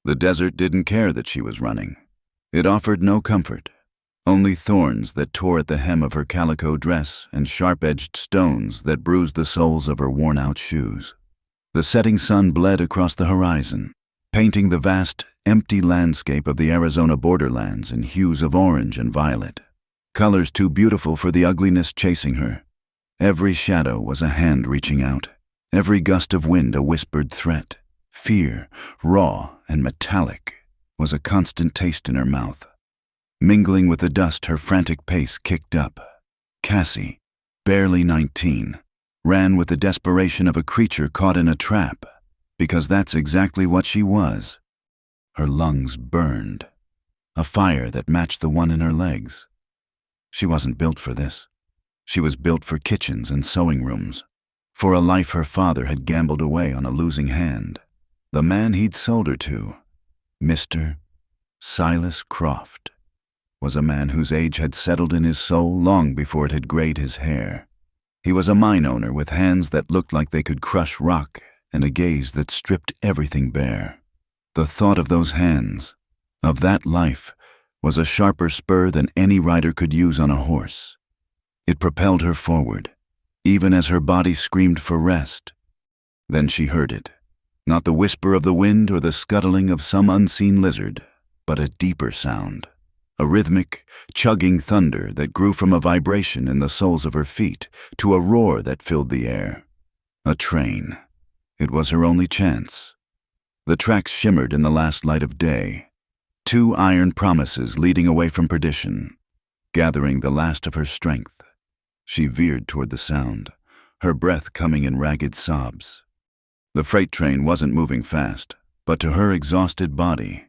The desert didn't care that she was running. It offered no comfort, only thorns that tore at the hem of her calico dress and sharp-edged stones that bruised the soles of her worn-out shoes. The setting sun bled across the horizon, painting the vast, empty landscape of the Arizona borderlands in hues of orange and violet, colors too beautiful for the ugliness chasing her. Every shadow was a hand reaching out, every gust of wind a whispered threat. Fear, raw and metallic, was a constant taste in her mouth. Mingling with the dust, her frantic pace kicked up. Cassie, barely 19, ran with the desperation of a creature caught in a trap, because that's exactly what she was. Her lungs burned, a fire that matched the one in her legs. She wasn't built for this. She was built for kitchens and sewing rooms, for a life her father had gambled away on a losing hand. The man he'd sold her to, Mr. Silas Croft, was a man whose age had settled in his soul long before it had grayed his hair. He was a mine owner with hands that looked like they could crush rock and a gaze that stripped everything bare. The thought of those hands, of that life, was a sharper spur than any rider could use on a horse. It propelled her forward, even as her body screamed for rest. Then she heard it. Not the whisper of the wind or the scuttling of some unseen lizard, but a deeper sound, a rhythmic, chugging thunder that grew from a vibration in the soles of her feet to a roar that filled the air. A train. It was her only chance. The tracks shimmered in the last light of day, 2 iron promises leading away from perdition. Gathering the last of her strength, she veered toward the sound, her breath coming in ragged sobs. The freight train wasn't moving fast, but to her exhausted body,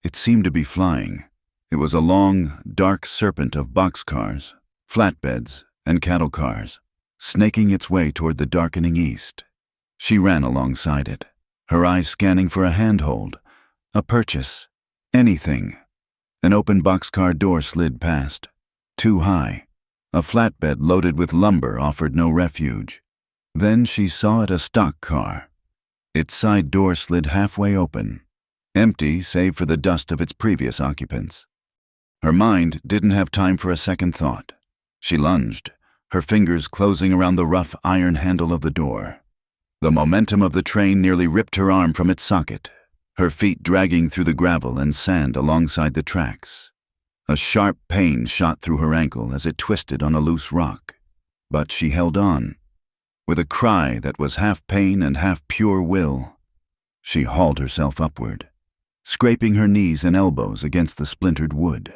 it seemed to be flying. It was a long, dark serpent of boxcars, flatbeds, and cattle cars, snaking its way toward the darkening east. She ran alongside it, her eyes scanning for a handhold, a purchase, anything. An open boxcar door slid past, too high. A flatbed loaded with lumber offered no refuge. Then she saw it a stock car. Its side door slid halfway open, empty save for the dust of its previous occupants. Her mind didn't have time for a second thought. She lunged, her fingers closing around the rough iron handle of the door. The momentum of the train nearly ripped her arm from its socket, her feet dragging through the gravel and sand alongside the tracks. A sharp pain shot through her ankle as it twisted on a loose rock, but she held on. With a cry that was half pain and half pure will, she hauled herself upward, scraping her knees and elbows against the splintered wood.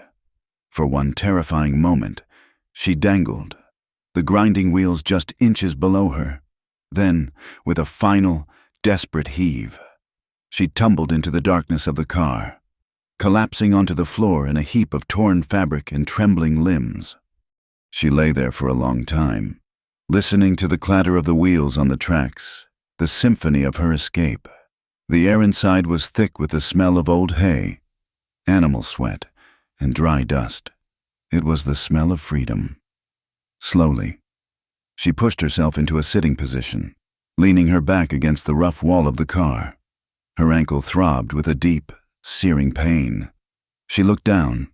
For one terrifying moment, she dangled, the grinding wheels just inches below her. Then, with a final, desperate heave, she tumbled into the darkness of the car, collapsing onto the floor in a heap of torn fabric and trembling limbs. She lay there for a long time, listening to the clatter of the wheels on the tracks, the symphony of her escape. The air inside was thick with the smell of old hay, animal sweat, and dry dust. It was the smell of freedom. Slowly, she pushed herself into a sitting position, leaning her back against the rough wall of the car. Her ankle throbbed with a deep, searing pain. She looked down.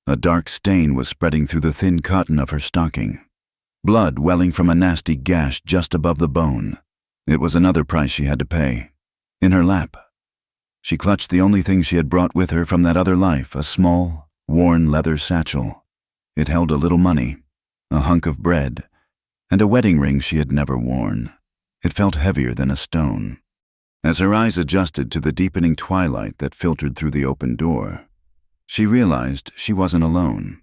A dark stain was spreading through the thin cotton of her stocking, blood welling from a nasty gash just above the bone. It was another price she had to pay. In her lap, she clutched the only thing she had brought with her from that other life, a small, worn leather satchel. It held a little money, a hunk of bread, and a wedding ring she had never worn. It felt heavier than a stone. As her eyes adjusted to the deepening twilight that filtered through the open door, she realized she wasn't alone.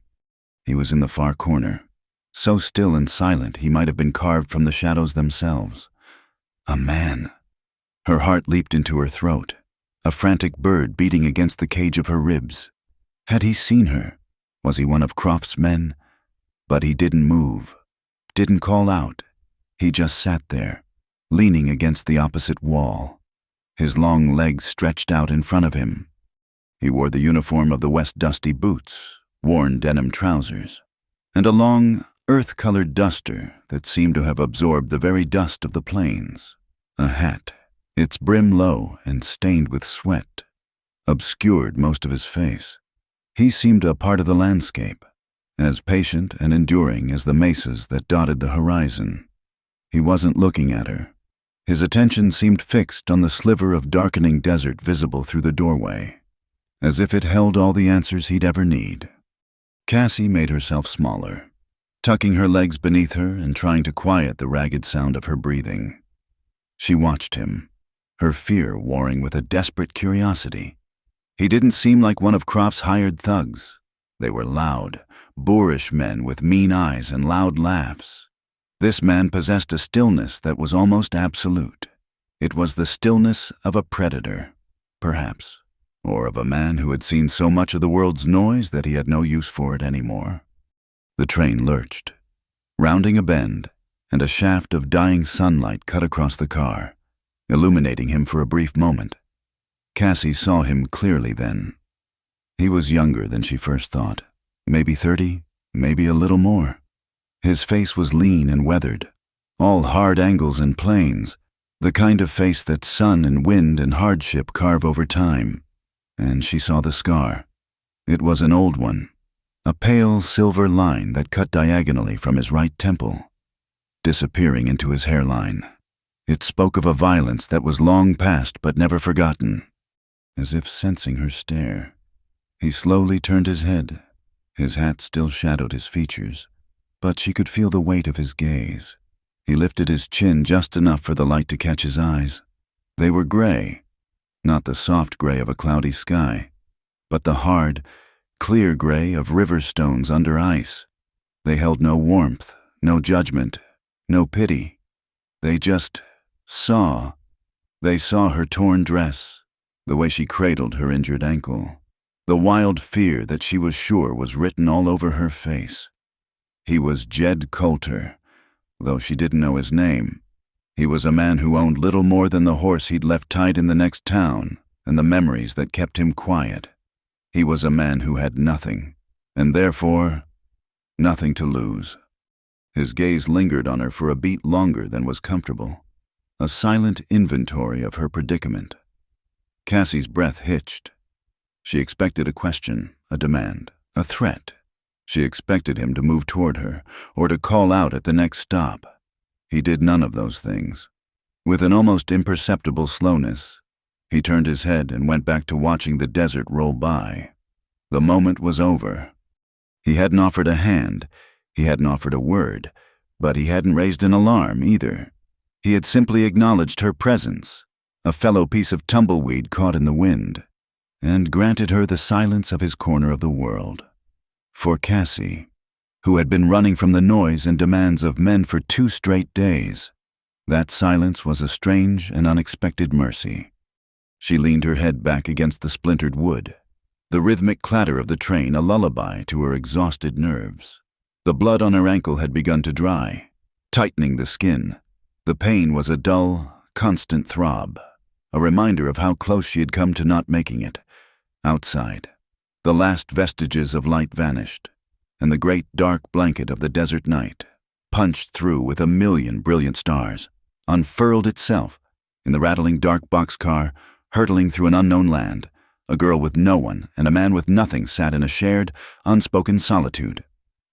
He was in the far corner, so still and silent he might have been carved from the shadows themselves. A man. Her heart leaped into her throat, a frantic bird beating against the cage of her ribs. Had he seen her? Was he one of Croft's men? But he didn't move, didn't call out. He just sat there, leaning against the opposite wall, his long legs stretched out in front of him. He wore the uniform of the West dusty boots, worn denim trousers, and a long, earth-colored duster that seemed to have absorbed the very dust of the plains. A hat, its brim low and stained with sweat. obscured most of his face. He seemed a part of the landscape, as patient and enduring as the mesas that dotted the horizon. He wasn't looking at her. His attention seemed fixed on the sliver of darkening desert visible through the doorway, as if it held all the answers he'd ever need. Cassie made herself smaller, tucking her legs beneath her and trying to quiet the ragged sound of her breathing. She watched him, her fear warring with a desperate curiosity. He didn't seem like one of Croft's hired thugs. They were loud, boorish men with mean eyes and loud laughs. This man possessed a stillness that was almost absolute. It was the stillness of a predator, perhaps, or of a man who had seen so much of the world's noise that he had no use for it anymore. The train lurched, rounding a bend, and a shaft of dying sunlight cut across the car, illuminating him for a brief moment. Cassie saw him clearly then. He was younger than she first thought, maybe 30, maybe a little more. His face was lean and weathered, all hard angles and planes, the kind of face that sun and wind and hardship carve over time. And she saw the scar. It was an old one, a pale silver line that cut diagonally from his right temple, disappearing into his hairline. It spoke of a violence that was long past but never forgotten. As if sensing her stare, he slowly turned his head. His hat still shadowed his features, but she could feel the weight of his gaze. He lifted his chin just enough for the light to catch his eyes. They were gray, not the soft gray of a cloudy sky, but the hard, clear gray of river stones under ice. They held no warmth, no judgment, no pity. They just saw. They saw her torn dress, the way she cradled her injured ankle, the wild fear that she was sure was written all over her face. He was Jed Coulter, though she didn't know his name. He was a man who owned little more than the horse he'd left tied in the next town and the memories that kept him quiet. He was a man who had nothing, and therefore, nothing to lose. His gaze lingered on her for a beat longer than was comfortable, a silent inventory of her predicament. Cassie's breath hitched. She expected a question, a demand, a threat. She expected him to move toward her, or to call out at the next stop. He did none of those things. With an almost imperceptible slowness, he turned his head and went back to watching the desert roll by. The moment was over. He hadn't offered a hand, he hadn't offered a word, but he hadn't raised an alarm either. He had simply acknowledged her presence, a fellow piece of tumbleweed caught in the wind, and granted her the silence of his corner of the world. For Cassie, who had been running from the noise and demands of men for 2 straight days, that silence was a strange and unexpected mercy. She leaned her head back against the splintered wood, the rhythmic clatter of the train a lullaby to her exhausted nerves. The blood on her ankle had begun to dry, tightening the skin. The pain was a dull, constant throb, a reminder of how close she had come to not making it. Outside, the last vestiges of light vanished, and the great dark blanket of the desert night, punched through with a million brilliant stars, unfurled itself in the rattling dark boxcar, hurtling through an unknown land. A girl with no one and a man with nothing sat in a shared, unspoken solitude.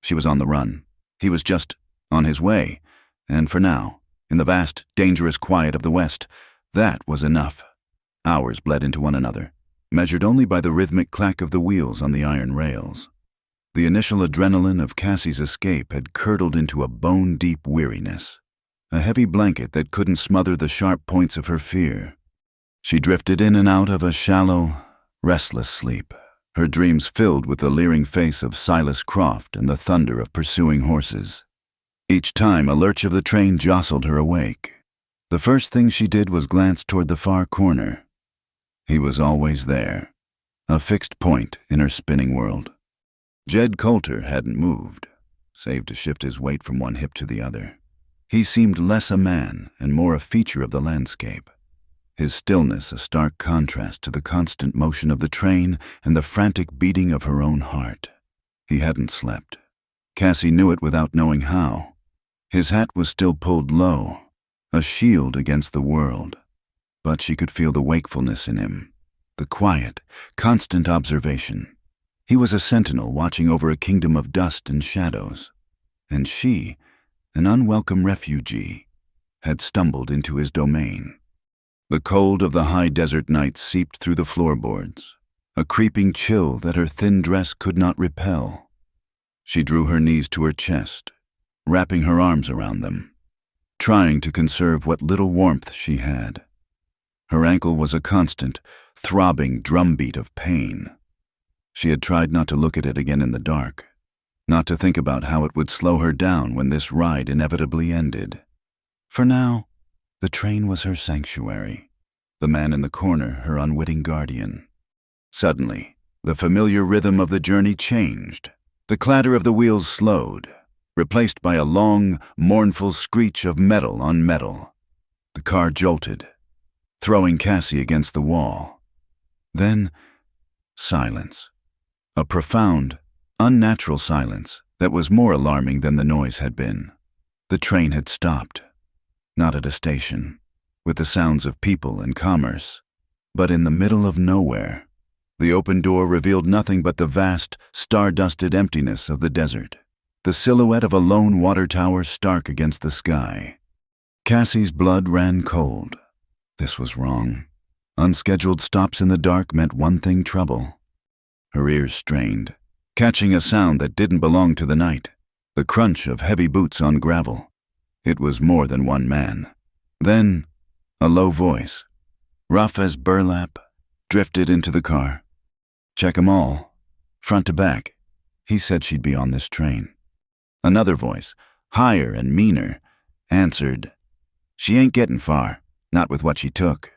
She was on the run. He was just on his way, and for now, in the vast, dangerous quiet of the West, that was enough. Hours bled into one another, measured only by the rhythmic clack of the wheels on the iron rails. The initial adrenaline of Cassie's escape had curdled into a bone-deep weariness, a heavy blanket that couldn't smother the sharp points of her fear. She drifted in and out of a shallow, restless sleep, her dreams filled with the leering face of Silas Croft and the thunder of pursuing horses. Each time a lurch of the train jostled her awake, the first thing she did was glance toward the far corner. He was always there, a fixed point in her spinning world. Jed Coulter hadn't moved, save to shift his weight from one hip to the other. He seemed less a man and more a feature of the landscape, his stillness a stark contrast to the constant motion of the train and the frantic beating of her own heart. He hadn't slept. Cassie knew it without knowing how. His hat was still pulled low, a shield against the world, but she could feel the wakefulness in him, the quiet, constant observation. He was a sentinel watching over a kingdom of dust and shadows, and she, an unwelcome refugee, had stumbled into his domain. The cold of the high desert night seeped through the floorboards, a creeping chill that her thin dress could not repel. She drew her knees to her chest, wrapping her arms around them, trying to conserve what little warmth she had. Her ankle was a constant, throbbing drumbeat of pain. She had tried not to look at it again in the dark, not to think about how it would slow her down when this ride inevitably ended. For now, the train was her sanctuary, the man in the corner her unwitting guardian. Suddenly, the familiar rhythm of the journey changed. The clatter of the wheels slowed, replaced by a long, mournful screech of metal on metal. The car jolted, throwing Cassie against the wall. Then, silence. A profound, unnatural silence that was more alarming than the noise had been. The train had stopped, not at a station, with the sounds of people and commerce, but in the middle of nowhere. The open door revealed nothing but the vast, star-dusted emptiness of the desert, the silhouette of a lone water tower stark against the sky. Cassie's blood ran cold. This was wrong. Unscheduled stops in the dark meant one thing: trouble. Her ears strained, catching a sound that didn't belong to the night, the crunch of heavy boots on gravel. It was more than one man. Then, a low voice, rough as burlap, drifted into the car. "Check 'em all, front to back." He said she'd be on this train. Another voice, higher and meaner, answered, "She ain't getting far, not with what she took."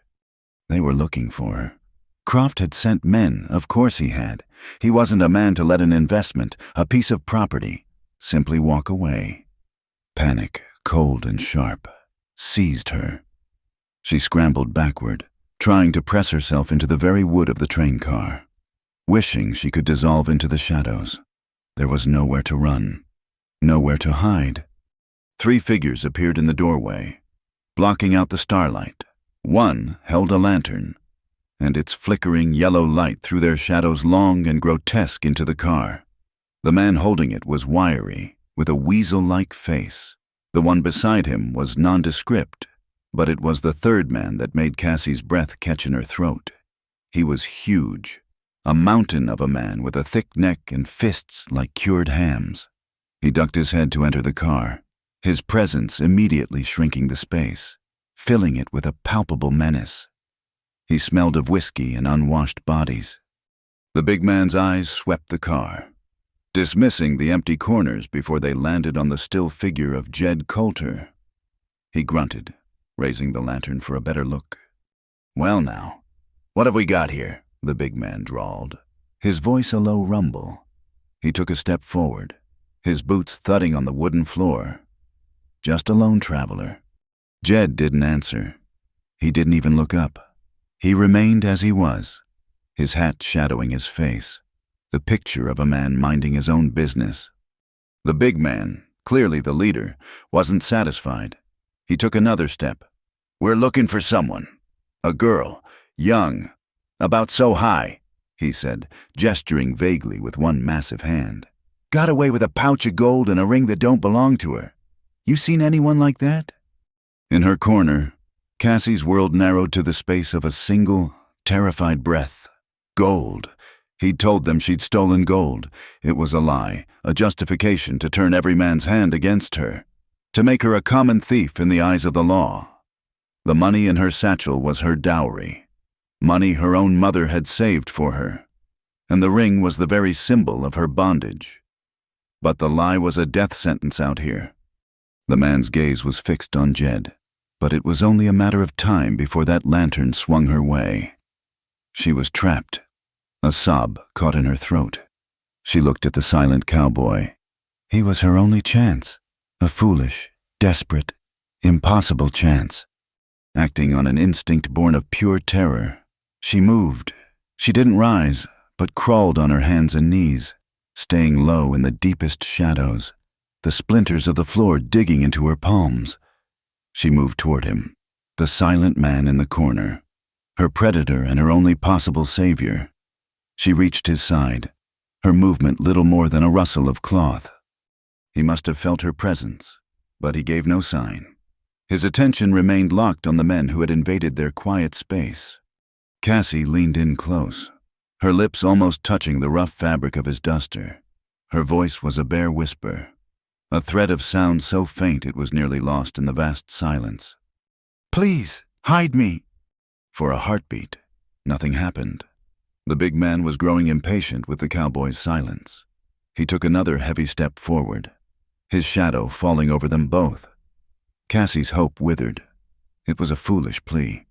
They were looking for her. Croft had sent men, of course he had. He wasn't a man to let an investment, a piece of property, simply walk away. Panic, cold and sharp, seized her. She scrambled backward, trying to press herself into the very wood of the train car, wishing she could dissolve into the shadows. There was nowhere to run, nowhere to hide. 3 figures appeared in the doorway, blocking out the starlight. One held a lantern, and its flickering yellow light threw their shadows long and grotesque into the car. The man holding it was wiry, with a weasel-like face. The one beside him was nondescript, but it was the third man that made Cassie's breath catch in her throat. He was huge, a mountain of a man with a thick neck and fists like cured hams. He ducked his head to enter the car, his presence immediately shrinking the space, filling it with a palpable menace. He smelled of whiskey and unwashed bodies. The big man's eyes swept the car, dismissing the empty corners before they landed on the still figure of Jed Coulter. He grunted, raising the lantern for a better look. "Well now, what have we got here?" the big man drawled, his voice a low rumble. He took a step forward, his boots thudding on the wooden floor. "Just a lone traveler." Jed didn't answer. He didn't even look up. He remained as he was, his hat shadowing his face, the picture of a man minding his own business. The big man, clearly the leader, wasn't satisfied. He took another step. "We're looking for someone. A girl, young, about so high," he said, gesturing vaguely with one massive hand. "Got away with a pouch of gold and a ring that don't belong to her. You seen anyone like that?" In her corner, Cassie's world narrowed to the space of a single, terrified breath. Gold. He'd told them she'd stolen gold. It was a lie, a justification to turn every man's hand against her, to make her a common thief in the eyes of the law. The money in her satchel was her dowry, money her own mother had saved for her, and the ring was the very symbol of her bondage. But the lie was a death sentence out here. The man's gaze was fixed on Jed, but it was only a matter of time before that lantern swung her way. She was trapped. A sob caught in her throat. She looked at the silent cowboy. He was her only chance, a foolish, desperate, impossible chance. Acting on an instinct born of pure terror, she moved. She didn't rise, but crawled on her hands and knees, staying low in the deepest shadows, the splinters of the floor digging into her palms. She moved toward him, the silent man in the corner. her predator and her only possible savior. She reached his side, her movement little more than a rustle of cloth. He must have felt her presence, but he gave no sign. His attention remained locked on the men who had invaded their quiet space. Cassie leaned in close, her lips almost touching the rough fabric of his duster. Her voice was a bare whisper, a thread of sound so faint it was nearly lost in the vast silence. "Please, hide me." For a heartbeat, nothing happened. The big man was growing impatient with the cowboy's silence. He took another heavy step forward, his shadow falling over them both. Cassie's hope withered. It was a foolish plea.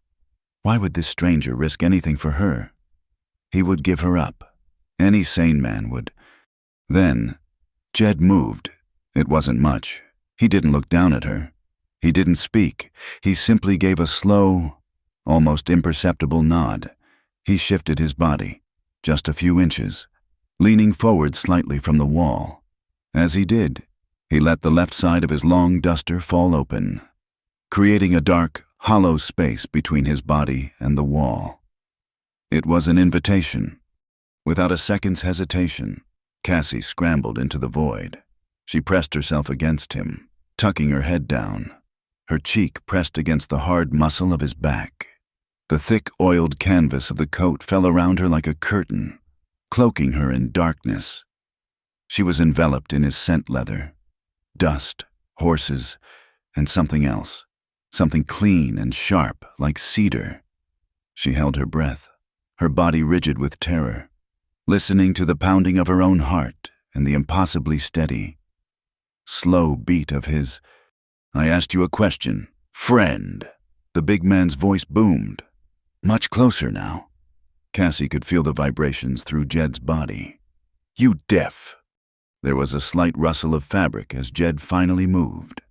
Why would this stranger risk anything for her? He would give her up. Any sane man would. Then, Jed moved. It wasn't much. He didn't look down at her. He didn't speak. He simply gave a slow, almost imperceptible nod. He shifted his body, just a few inches, leaning forward slightly from the wall. As he did, he let the left side of his long duster fall open, creating a dark, hollow space between his body and the wall. It was an invitation. Without a second's hesitation, Cassie scrambled into the void. She pressed herself against him, tucking her head down, her cheek pressed against the hard muscle of his back. The thick, oiled canvas of the coat fell around her like a curtain, cloaking her in darkness. She was enveloped in his scent leather, dust, horses, and something else, something clean and sharp like cedar. She held her breath, her body rigid with terror, listening to the pounding of her own heart and the impossibly steady, slow beat of his. "I asked you a question, friend." The big man's voice boomed. Much closer now. Cassie could feel the vibrations through Jed's body. "You deaf." There was a slight rustle of fabric as Jed finally moved.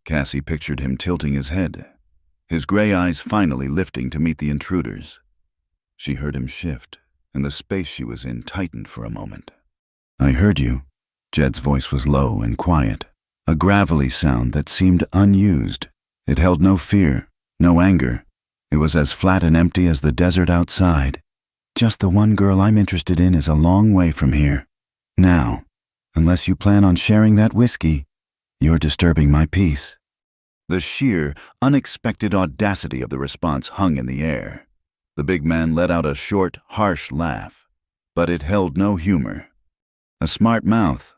Cassie pictured him tilting his head, his gray eyes finally lifting to meet the intruders. She heard him shift, and the space she was in tightened for a moment. "I heard you." Jed's voice was low and quiet, a gravelly sound that seemed unused. It held no fear, no anger. It was as flat and empty as the desert outside. "Just the one girl I'm interested in is a long way from here. Now, unless you plan on sharing that whiskey, you're disturbing my peace." The sheer, unexpected audacity of the response hung in the air. The big man let out a short, harsh laugh, but it held no humor. "A smart mouth.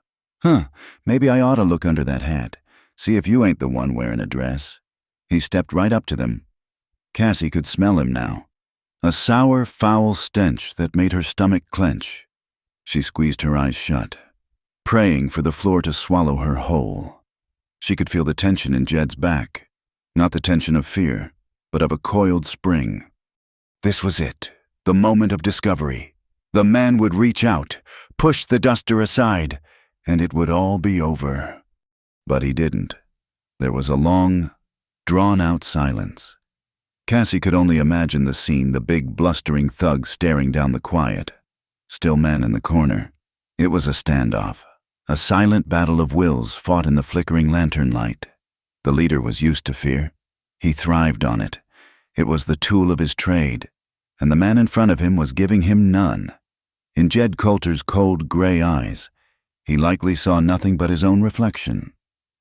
Maybe I ought to look under that hat, see if you ain't the one wearing a dress." He stepped right up to them. Cassie could smell him now, a sour, foul stench that made her stomach clench. She squeezed her eyes shut, praying for the floor to swallow her whole. She could feel the tension in Jed's back, not the tension of fear, but of a coiled spring. This was it, the moment of discovery. The man would reach out, push the duster aside, and it would all be over. But he didn't. There was a long, drawn-out silence. Cassie could only imagine the scene, the big, blustering thug staring down the quiet, still man in the corner. It was a standoff, a silent battle of wills fought in the flickering lantern light. The leader was used to fear. He thrived on it. It was the tool of his trade, and the man in front of him was giving him none. In Jed Coulter's cold, gray eyes, he likely saw nothing but his own reflection,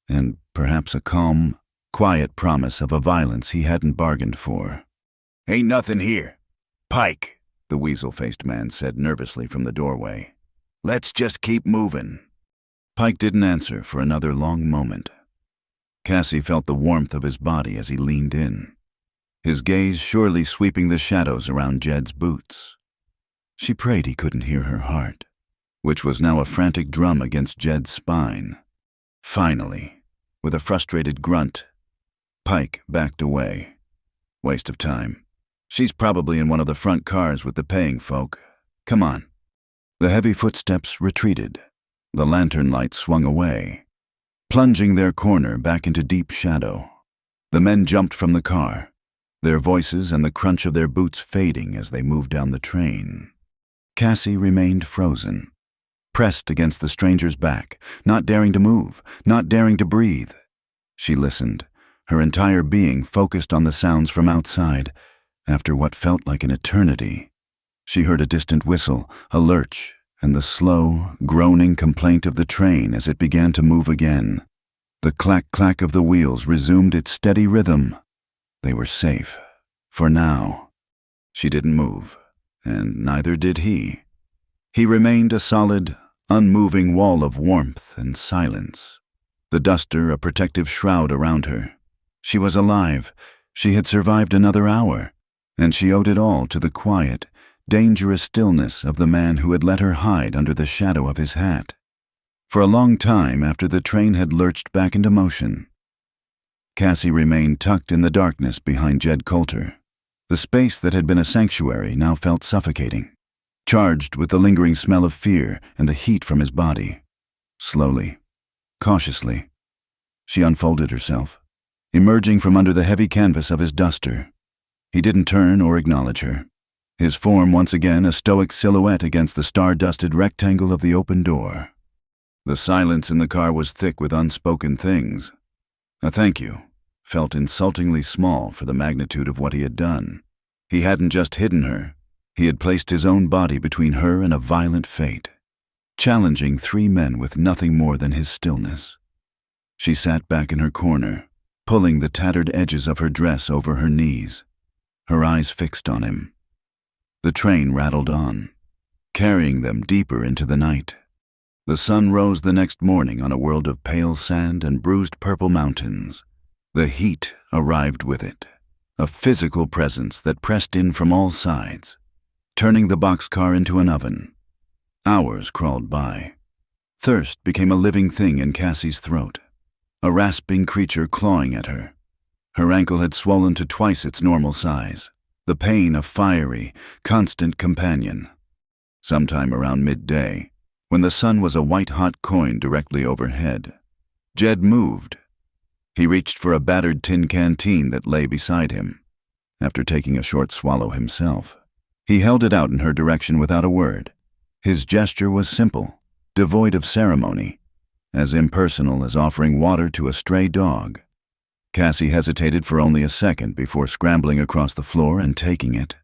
and perhaps a calm, quiet promise of a violence he hadn't bargained for. "Ain't nothing here. Pike," the weasel-faced man said nervously from the doorway. "Let's just keep moving." Pike didn't answer for another long moment. Cassie felt the warmth of his body as he leaned in, his gaze surely sweeping the shadows around Jed's boots. She prayed he couldn't hear her heart, which was now a frantic drum against Jed's spine. Finally, with a frustrated grunt, Pike backed away. Waste of time. She's probably in one of the front cars with the paying folk. Come on. The heavy footsteps retreated. The lantern light swung away, plunging their corner back into deep shadow. The men jumped from the car, their voices and the crunch of their boots fading as they moved down the train. Cassie remained frozen, pressed against the stranger's back, not daring to move, not daring to breathe. She listened, her entire being focused on the sounds from outside, After what felt like an eternity, she heard a distant whistle, a lurch, and the slow, groaning complaint of the train as it began to move again. The clack-clack of the wheels resumed its steady rhythm. They were safe. For now. She didn't move, and neither did he. He remained a solid, unmoving wall of warmth and silence, the duster a protective shroud around her. She was alive. She had survived another hour, and she owed it all to the quiet, dangerous stillness of the man who had let her hide under the shadow of his hat. For a long time after the train had lurched back into motion, Cassie remained tucked in the darkness behind Jed Coulter. The space that had been a sanctuary now felt suffocating, charged with the lingering smell of fear and the heat from his body. Slowly, cautiously, she unfolded herself, emerging from under the heavy canvas of his duster. He didn't turn or acknowledge her, his form once again a stoic silhouette against the star-dusted rectangle of the open door. The silence in the car was thick with unspoken things. A thank you felt insultingly small for the magnitude of what he had done. He hadn't just hidden her. He had placed his own body between her and a violent fate, challenging 3 men with nothing more than his stillness. She sat back in her corner, pulling the tattered edges of her dress over her knees, her eyes fixed on him. The train rattled on, carrying them deeper into the night. The sun rose the next morning on a world of pale sand and bruised purple mountains. The heat arrived with it, a physical presence that pressed in from all sides, turning the boxcar into an oven. Hours crawled by. Thirst became a living thing in Cassie's throat, a rasping creature clawing at her. Her ankle had swollen to twice its normal size, the pain a fiery, constant companion. Sometime around midday, when the sun was a white-hot coin directly overhead, Jed moved. He reached for a battered tin canteen that lay beside him. After taking a short swallow himself, he held it out in her direction without a word. His gesture was simple, devoid of ceremony, as impersonal as offering water to a stray dog. Cassie hesitated for only a second before scrambling across the floor and taking it.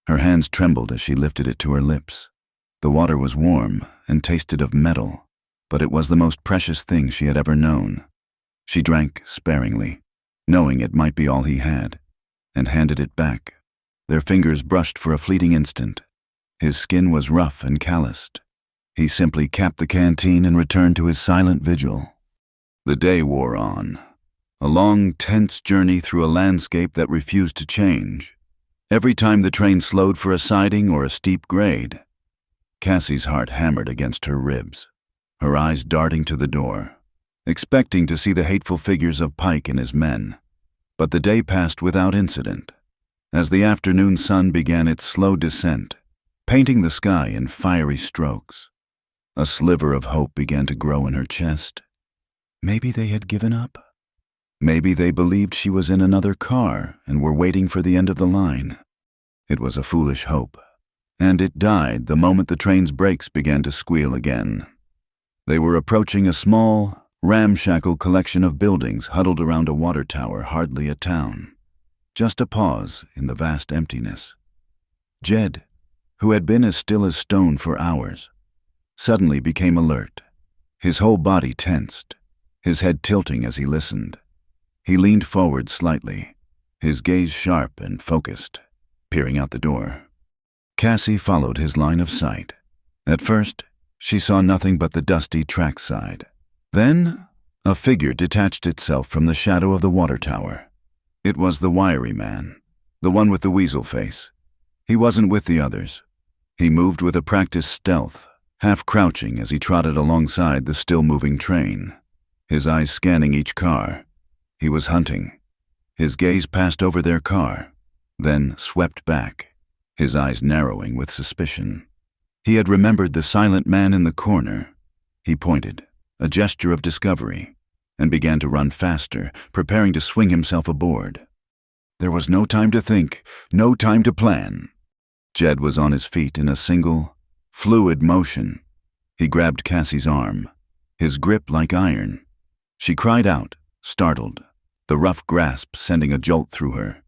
Her hands trembled as she lifted it to her lips. The water was warm and tasted of metal, but it was the most precious thing she had ever known. She drank sparingly, knowing it might be all he had, and handed it back. Their fingers brushed for a fleeting instant. His skin was rough and calloused. He simply capped the canteen and returned to his silent vigil. The day wore on, a long, tense journey through a landscape that refused to change. Every time the train slowed for a siding or a steep grade, Cassie's heart hammered against her ribs, her eyes darting to the door, expecting to see the hateful figures of Pike and his men. But the day passed without incident. As the afternoon sun began its slow descent, painting the sky in fiery strokes, a sliver of hope began to grow in her chest. Maybe they had given up. Maybe they believed she was in another car and were waiting for the end of the line. It was a foolish hope, and it died the moment the train's brakes began to squeal again. They were approaching a small, ramshackle collection of buildings huddled around a water tower hardly a town. Just a pause in the vast emptiness. Jed, who had been as still as stone for hours, suddenly became alert, his whole body tensed, his head tilting as he listened. He leaned forward slightly, his gaze sharp and focused, peering out the door. Cassie followed his line of sight. At first, she saw nothing but the dusty trackside. Then, a figure detached itself from the shadow of the water tower. It was the wiry man, the one with the weasel face. He wasn't with the others. He moved with a practiced stealth, half crouching as he trotted alongside the still-moving train, his eyes scanning each car. He was hunting. His gaze passed over their car, then swept back, his eyes narrowing with suspicion. He had remembered the silent man in the corner. He pointed, a gesture of discovery, and began to run faster, preparing to swing himself aboard. There was no time to think, no time to plan. Jed was on his feet in a single, fluid motion. He grabbed Cassie's arm, his grip like iron. She cried out, startled, the rough grasp sending a jolt through her.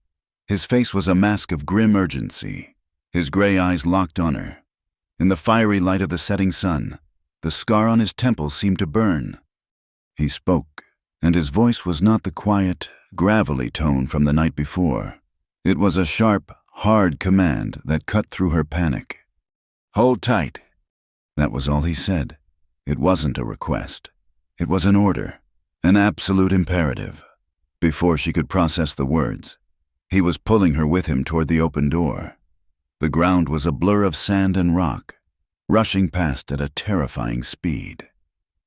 His face was a mask of grim urgency, his gray eyes locked on her. In the fiery light of the setting sun, the scar on his temple seemed to burn. He spoke, and his voice was not the quiet, gravelly tone from the night before. It was a sharp, hard command that cut through her panic. "Hold tight." That was all he said. It wasn't a request. It was an order, an absolute imperative. Before she could process the words, he was pulling her with him toward the open door. The ground was a blur of sand and rock, rushing past at a terrifying speed.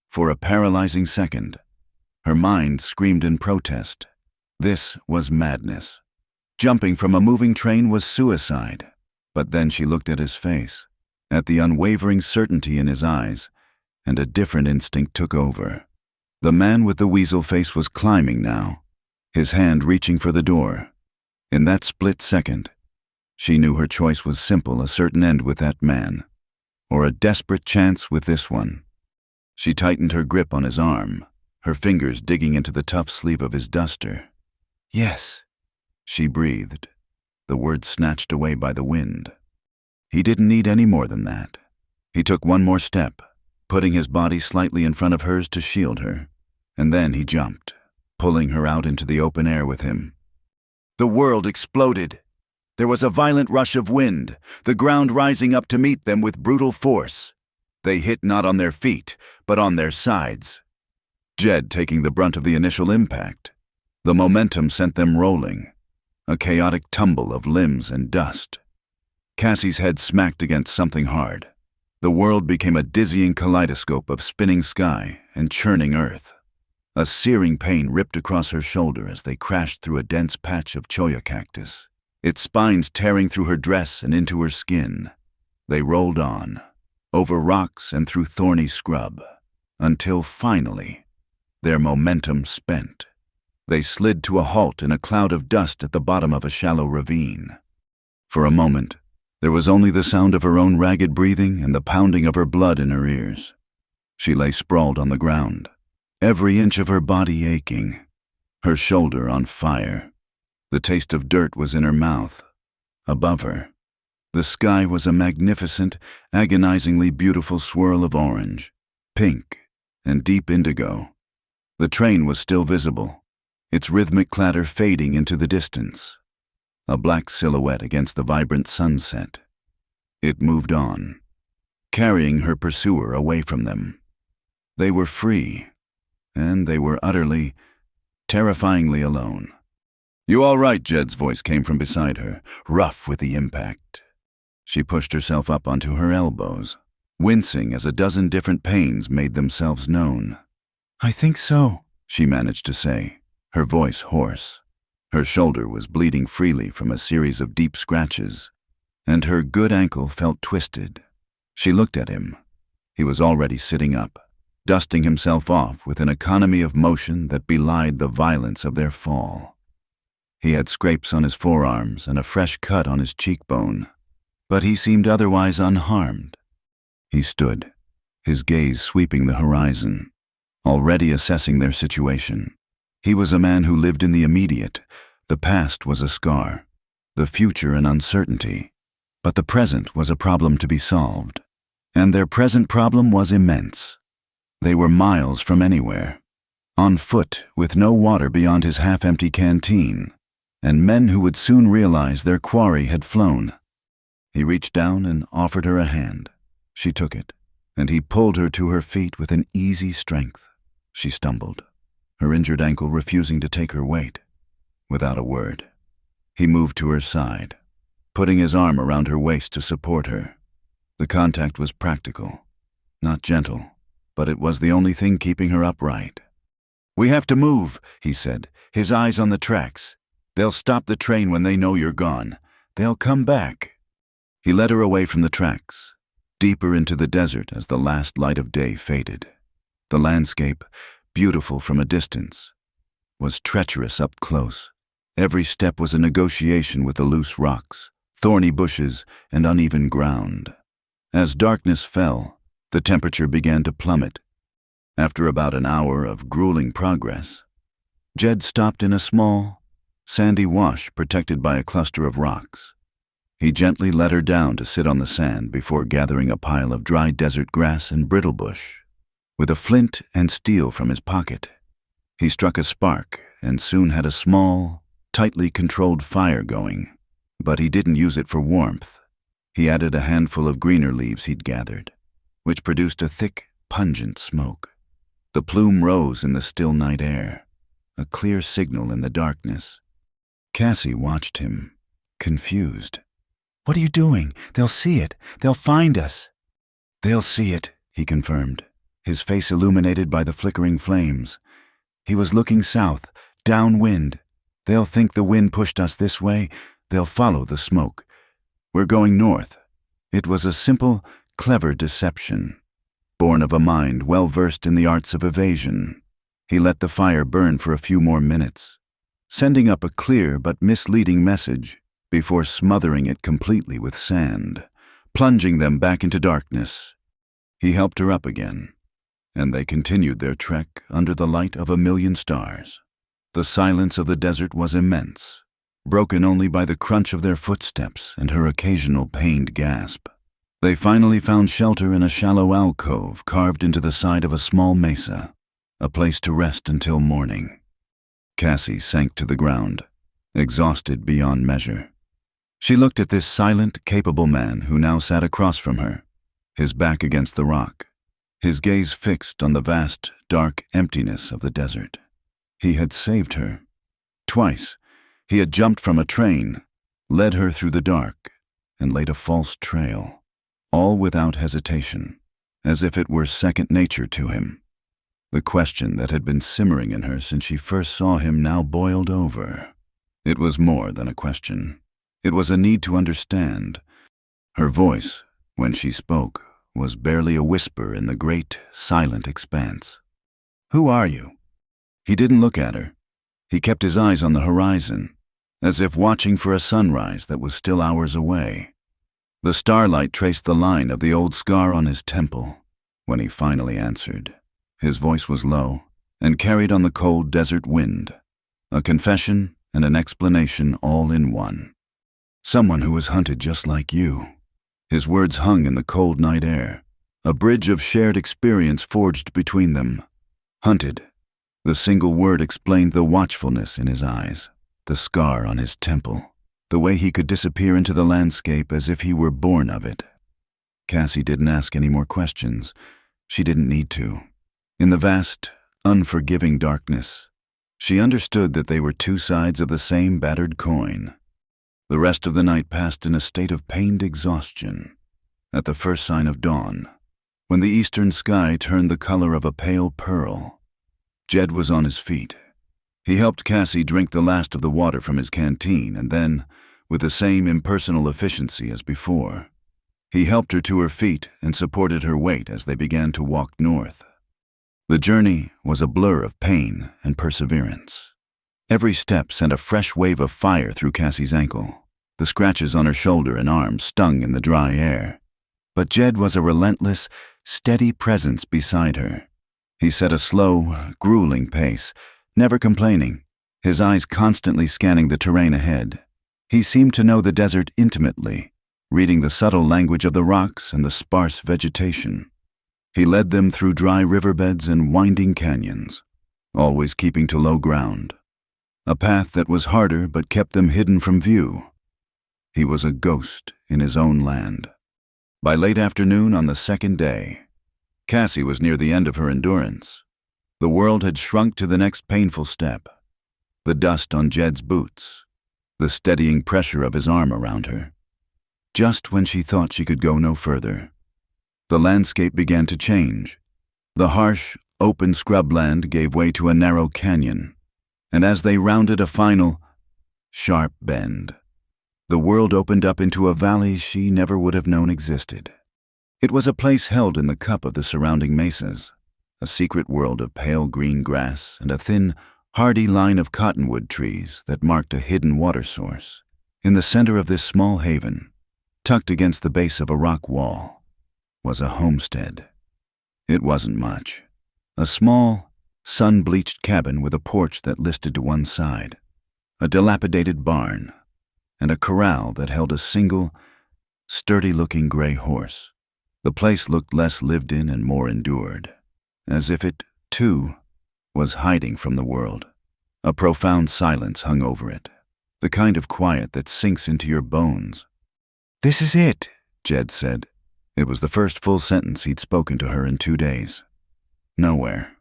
For a paralyzing second, her mind screamed in protest. This was madness. Jumping from a moving train was suicide. But then she looked at his face, at the unwavering certainty in his eyes, and a different instinct took over. The man with the weasel face was climbing now, his hand reaching for the door. In that split second, she knew her choice was simple: a certain end with that man, or a desperate chance with this one. She tightened her grip on his arm, her fingers digging into the tough sleeve of his duster. "Yes," she breathed, the words snatched away by the wind. He didn't need any more than that. He took one more step, putting his body slightly in front of hers to shield her, and then he jumped, pulling her out into the open air with him. The world exploded. There was a violent rush of wind, the ground rising up to meet them with brutal force. They hit not on their feet, but on their sides. Jed taking the brunt of the initial impact. The momentum sent them rolling, a chaotic tumble of limbs and dust. Cassie's head smacked against something hard. The world became a dizzying kaleidoscope of spinning sky and churning earth. A searing pain ripped across her shoulder as they crashed through a dense patch of cholla cactus, its spines tearing through her dress and into her skin. They rolled on, over rocks and through thorny scrub, until finally, their momentum spent. They slid to a halt in a cloud of dust at the bottom of a shallow ravine. For a moment, there was only the sound of her own ragged breathing and the pounding of her blood in her ears. She lay sprawled on the ground, every inch of her body aching, her shoulder on fire. The taste of dirt was in her mouth. Above her, the sky was a magnificent, agonizingly beautiful swirl of orange, pink, and deep indigo. The train was still visible, its rhythmic clatter fading into the distance, a black silhouette against the vibrant sunset. It moved on, carrying her pursuer away from them. They were free, and they were utterly, terrifyingly alone. "You all right?" Jed's voice came from beside her, rough with the impact. She pushed herself up onto her elbows, wincing as a dozen different pains made themselves known. "I think so," she managed to say, her voice hoarse. Her shoulder was bleeding freely from a series of deep scratches, and her good ankle felt twisted. She looked at him. He was already sitting up, dusting himself off with an economy of motion that belied the violence of their fall. He had scrapes on his forearms and a fresh cut on his cheekbone, but he seemed otherwise unharmed. He stood, his gaze sweeping the horizon, already assessing their situation. He was a man who lived in the immediate. The past was a scar, the future an uncertainty, but the present was a problem to be solved. And their present problem was immense. They were miles from anywhere, on foot with no water beyond his half-empty canteen, and men who would soon realize their quarry had flown. He reached down and offered her a hand. She took it, and he pulled her to her feet with an easy strength. She stumbled, her injured ankle refusing to take her weight. Without a word, he moved to her side, putting his arm around her waist to support her. The contact was practical, not gentle, but it was the only thing keeping her upright. "We have to move," he said, his eyes on the tracks. "They'll stop the train when they know you're gone. They'll come back." He led her away from the tracks, deeper into the desert as the last light of day faded. The landscape, beautiful from a distance, was treacherous up close. Every step was a negotiation with the loose rocks, thorny bushes, and uneven ground. As darkness fell, the temperature began to plummet. After about an hour of grueling progress, Jed stopped in a small, sandy wash protected by a cluster of rocks. He gently led her down to sit on the sand before gathering a pile of dry desert grass and brittlebush. With a flint and steel from his pocket, he struck a spark and soon had a small, tightly controlled fire going. But he didn't use it for warmth. He added a handful of greener leaves he'd gathered, which produced a thick, pungent smoke. The plume rose in the still night air, a clear signal in the darkness. Cassie watched him, confused. "What are you doing? They'll see it. They'll find us." "They'll see it," he confirmed, his face illuminated by the flickering flames. He was looking south, downwind. "They'll think the wind pushed us this way. They'll follow the smoke. We're going north." It was a simple, clever deception, born of a mind well versed in the arts of evasion. He let the fire burn for a few more minutes, sending up a clear but misleading message before smothering it completely with sand, plunging them back into darkness. He helped her up again, and they continued their trek under the light of 1,000,000 stars. The silence of the desert was immense, broken only by the crunch of their footsteps and her occasional pained gasp. They finally found shelter in a shallow alcove carved into the side of a small mesa, a place to rest until morning. Cassie sank to the ground, exhausted beyond measure. She looked at this silent, capable man who now sat across from her, his back against the rock, his gaze fixed on the vast, dark emptiness of the desert. He had saved her. Twice, he had jumped from a train, led her through the dark, and laid a false trail, all without hesitation, as if it were second nature to him. The question that had been simmering in her since she first saw him now boiled over. It was more than a question. It was a need to understand. Her voice, when she spoke, was barely a whisper in the great, silent expanse. "Who are you?" He didn't look at her. He kept his eyes on the horizon, as if watching for a sunrise that was still hours away. The starlight traced the line of the old scar on his temple. When he finally answered, his voice was low and carried on the cold desert wind, a confession and an explanation all in one. "Someone who was hunted just like you." His words hung in the cold night air, a bridge of shared experience forged between them. Hunted. The single word explained the watchfulness in his eyes, the scar on his temple, the way he could disappear into the landscape as if he were born of it. Cassie didn't ask any more questions. She didn't need to. In the vast, unforgiving darkness, she understood that they were two sides of the same battered coin. The rest of the night passed in a state of pained exhaustion. At the first sign of dawn, when the eastern sky turned the color of a pale pearl, Jed was on his feet. He helped Cassie drink the last of the water from his canteen, and then, with the same impersonal efficiency as before, he helped her to her feet and supported her weight as they began to walk north. The journey was a blur of pain and perseverance. Every step sent a fresh wave of fire through Cassie's ankle. The scratches on her shoulder and arm stung in the dry air. But Jed was a relentless, steady presence beside her. He set a slow, grueling pace, never complaining, his eyes constantly scanning the terrain ahead. He seemed to know the desert intimately, reading the subtle language of the rocks and the sparse vegetation. He led them through dry riverbeds and winding canyons, always keeping to low ground. A path that was harder but kept them hidden from view. He was a ghost in his own land. By late afternoon on the second day, Cassie was near the end of her endurance. The world had shrunk to the next painful step. The dust on Jed's boots, the steadying pressure of his arm around her. Just when she thought she could go no further, the landscape began to change. The harsh, open scrubland gave way to a narrow canyon, and as they rounded a final, sharp bend, the world opened up into a valley she never would have known existed. It was a place held in the cup of the surrounding mesas, a secret world of pale green grass and a thin, hardy line of cottonwood trees that marked a hidden water source. In the center of this small haven, tucked against the base of a rock wall, was a homestead. It wasn't much. A small, sun-bleached cabin with a porch that listed to one side. a dilapidated barn, and a corral that held a single, sturdy-looking gray horse. The place looked less lived in and more endured, as if it, too, was hiding from the world. A profound silence hung over it, the kind of quiet that sinks into your bones. "This is it," Jed said. It was the first full sentence he'd spoken to her in 2 days. Nowhere.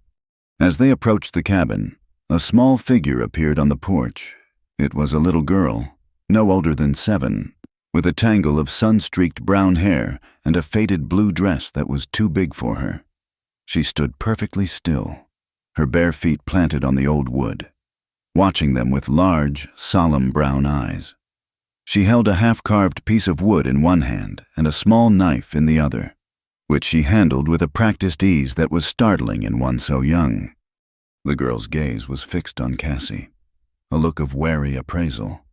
As they approached the cabin, a small figure appeared on the porch. It was a little girl, no older than 7, with a tangle of sun-streaked brown hair and a faded blue dress that was too big for her. She stood perfectly still, her bare feet planted on the old wood, watching them with large, solemn brown eyes. She held a half-carved piece of wood in one hand and a small knife in the other, which she handled with a practiced ease that was startling in one so young. The girl's gaze was fixed on Cassie, a look of wary appraisal.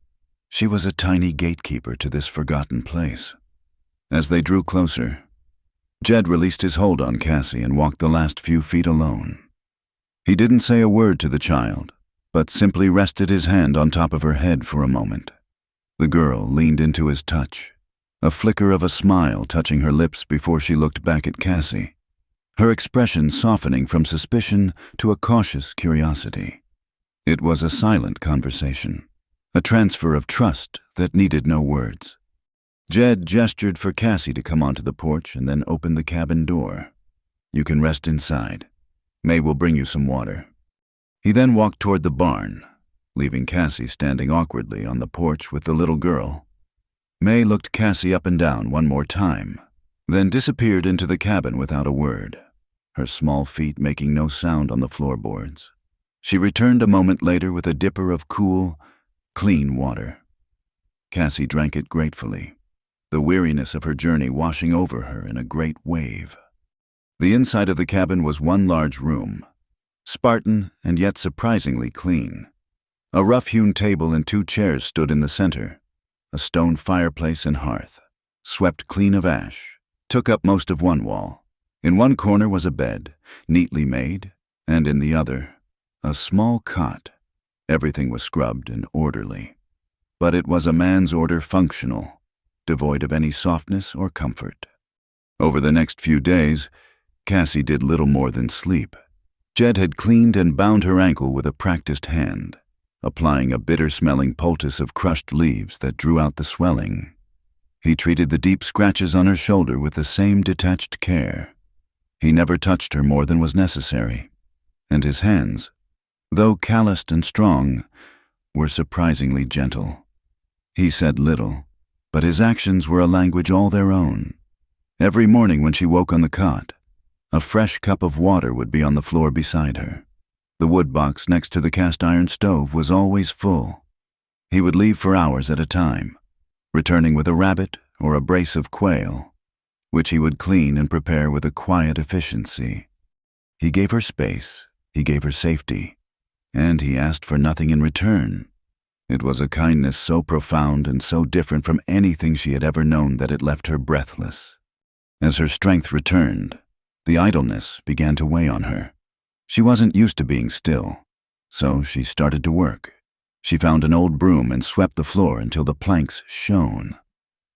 She was a tiny gatekeeper to this forgotten place. As they drew closer, Jed released his hold on Cassie and walked the last few feet alone. He didn't say a word to the child, but simply rested his hand on top of her head for a moment. The girl leaned into his touch, a flicker of a smile touching her lips before she looked back at Cassie, her expression softening from suspicion to a cautious curiosity. It was a silent conversation, a transfer of trust that needed no words. Jed gestured for Cassie to come onto the porch and then opened the cabin door. "You can rest inside. May will bring you some water." He then walked toward the barn, leaving Cassie standing awkwardly on the porch with the little girl. May looked Cassie up and down one more time, then disappeared into the cabin without a word, her small feet making no sound on the floorboards. She returned a moment later with a dipper of cool, clean water. Cassie drank it gratefully, the weariness of her journey washing over her in a great wave. The inside of the cabin was one large room, Spartan and yet surprisingly clean. A rough-hewn table and 2 chairs stood in the center. A stone fireplace and hearth, swept clean of ash, took up most of one wall. In one corner was a bed, neatly made, and in the other, a small cot. Everything was scrubbed and orderly, but it was a man's order functional, devoid of any softness or comfort. Over the next few days, Cassie did little more than sleep. Jed had cleaned and bound her ankle with a practiced hand, applying a bitter-smelling poultice of crushed leaves that drew out the swelling. He treated the deep scratches on her shoulder with the same detached care. He never touched her more than was necessary, and his hands, though calloused and strong, were surprisingly gentle. He said little, but his actions were a language all their own. Every morning when she woke on the cot, a fresh cup of water would be on the floor beside her. The wood box next to the cast-iron stove was always full. He would leave for hours at a time, returning with a rabbit or a brace of quail, which he would clean and prepare with a quiet efficiency. He gave her space, he gave her safety, and he asked for nothing in return. It was a kindness so profound and so different from anything she had ever known that it left her breathless. As her strength returned, the idleness began to weigh on her. She wasn't used to being still, so she started to work. She found an old broom and swept the floor until the planks shone.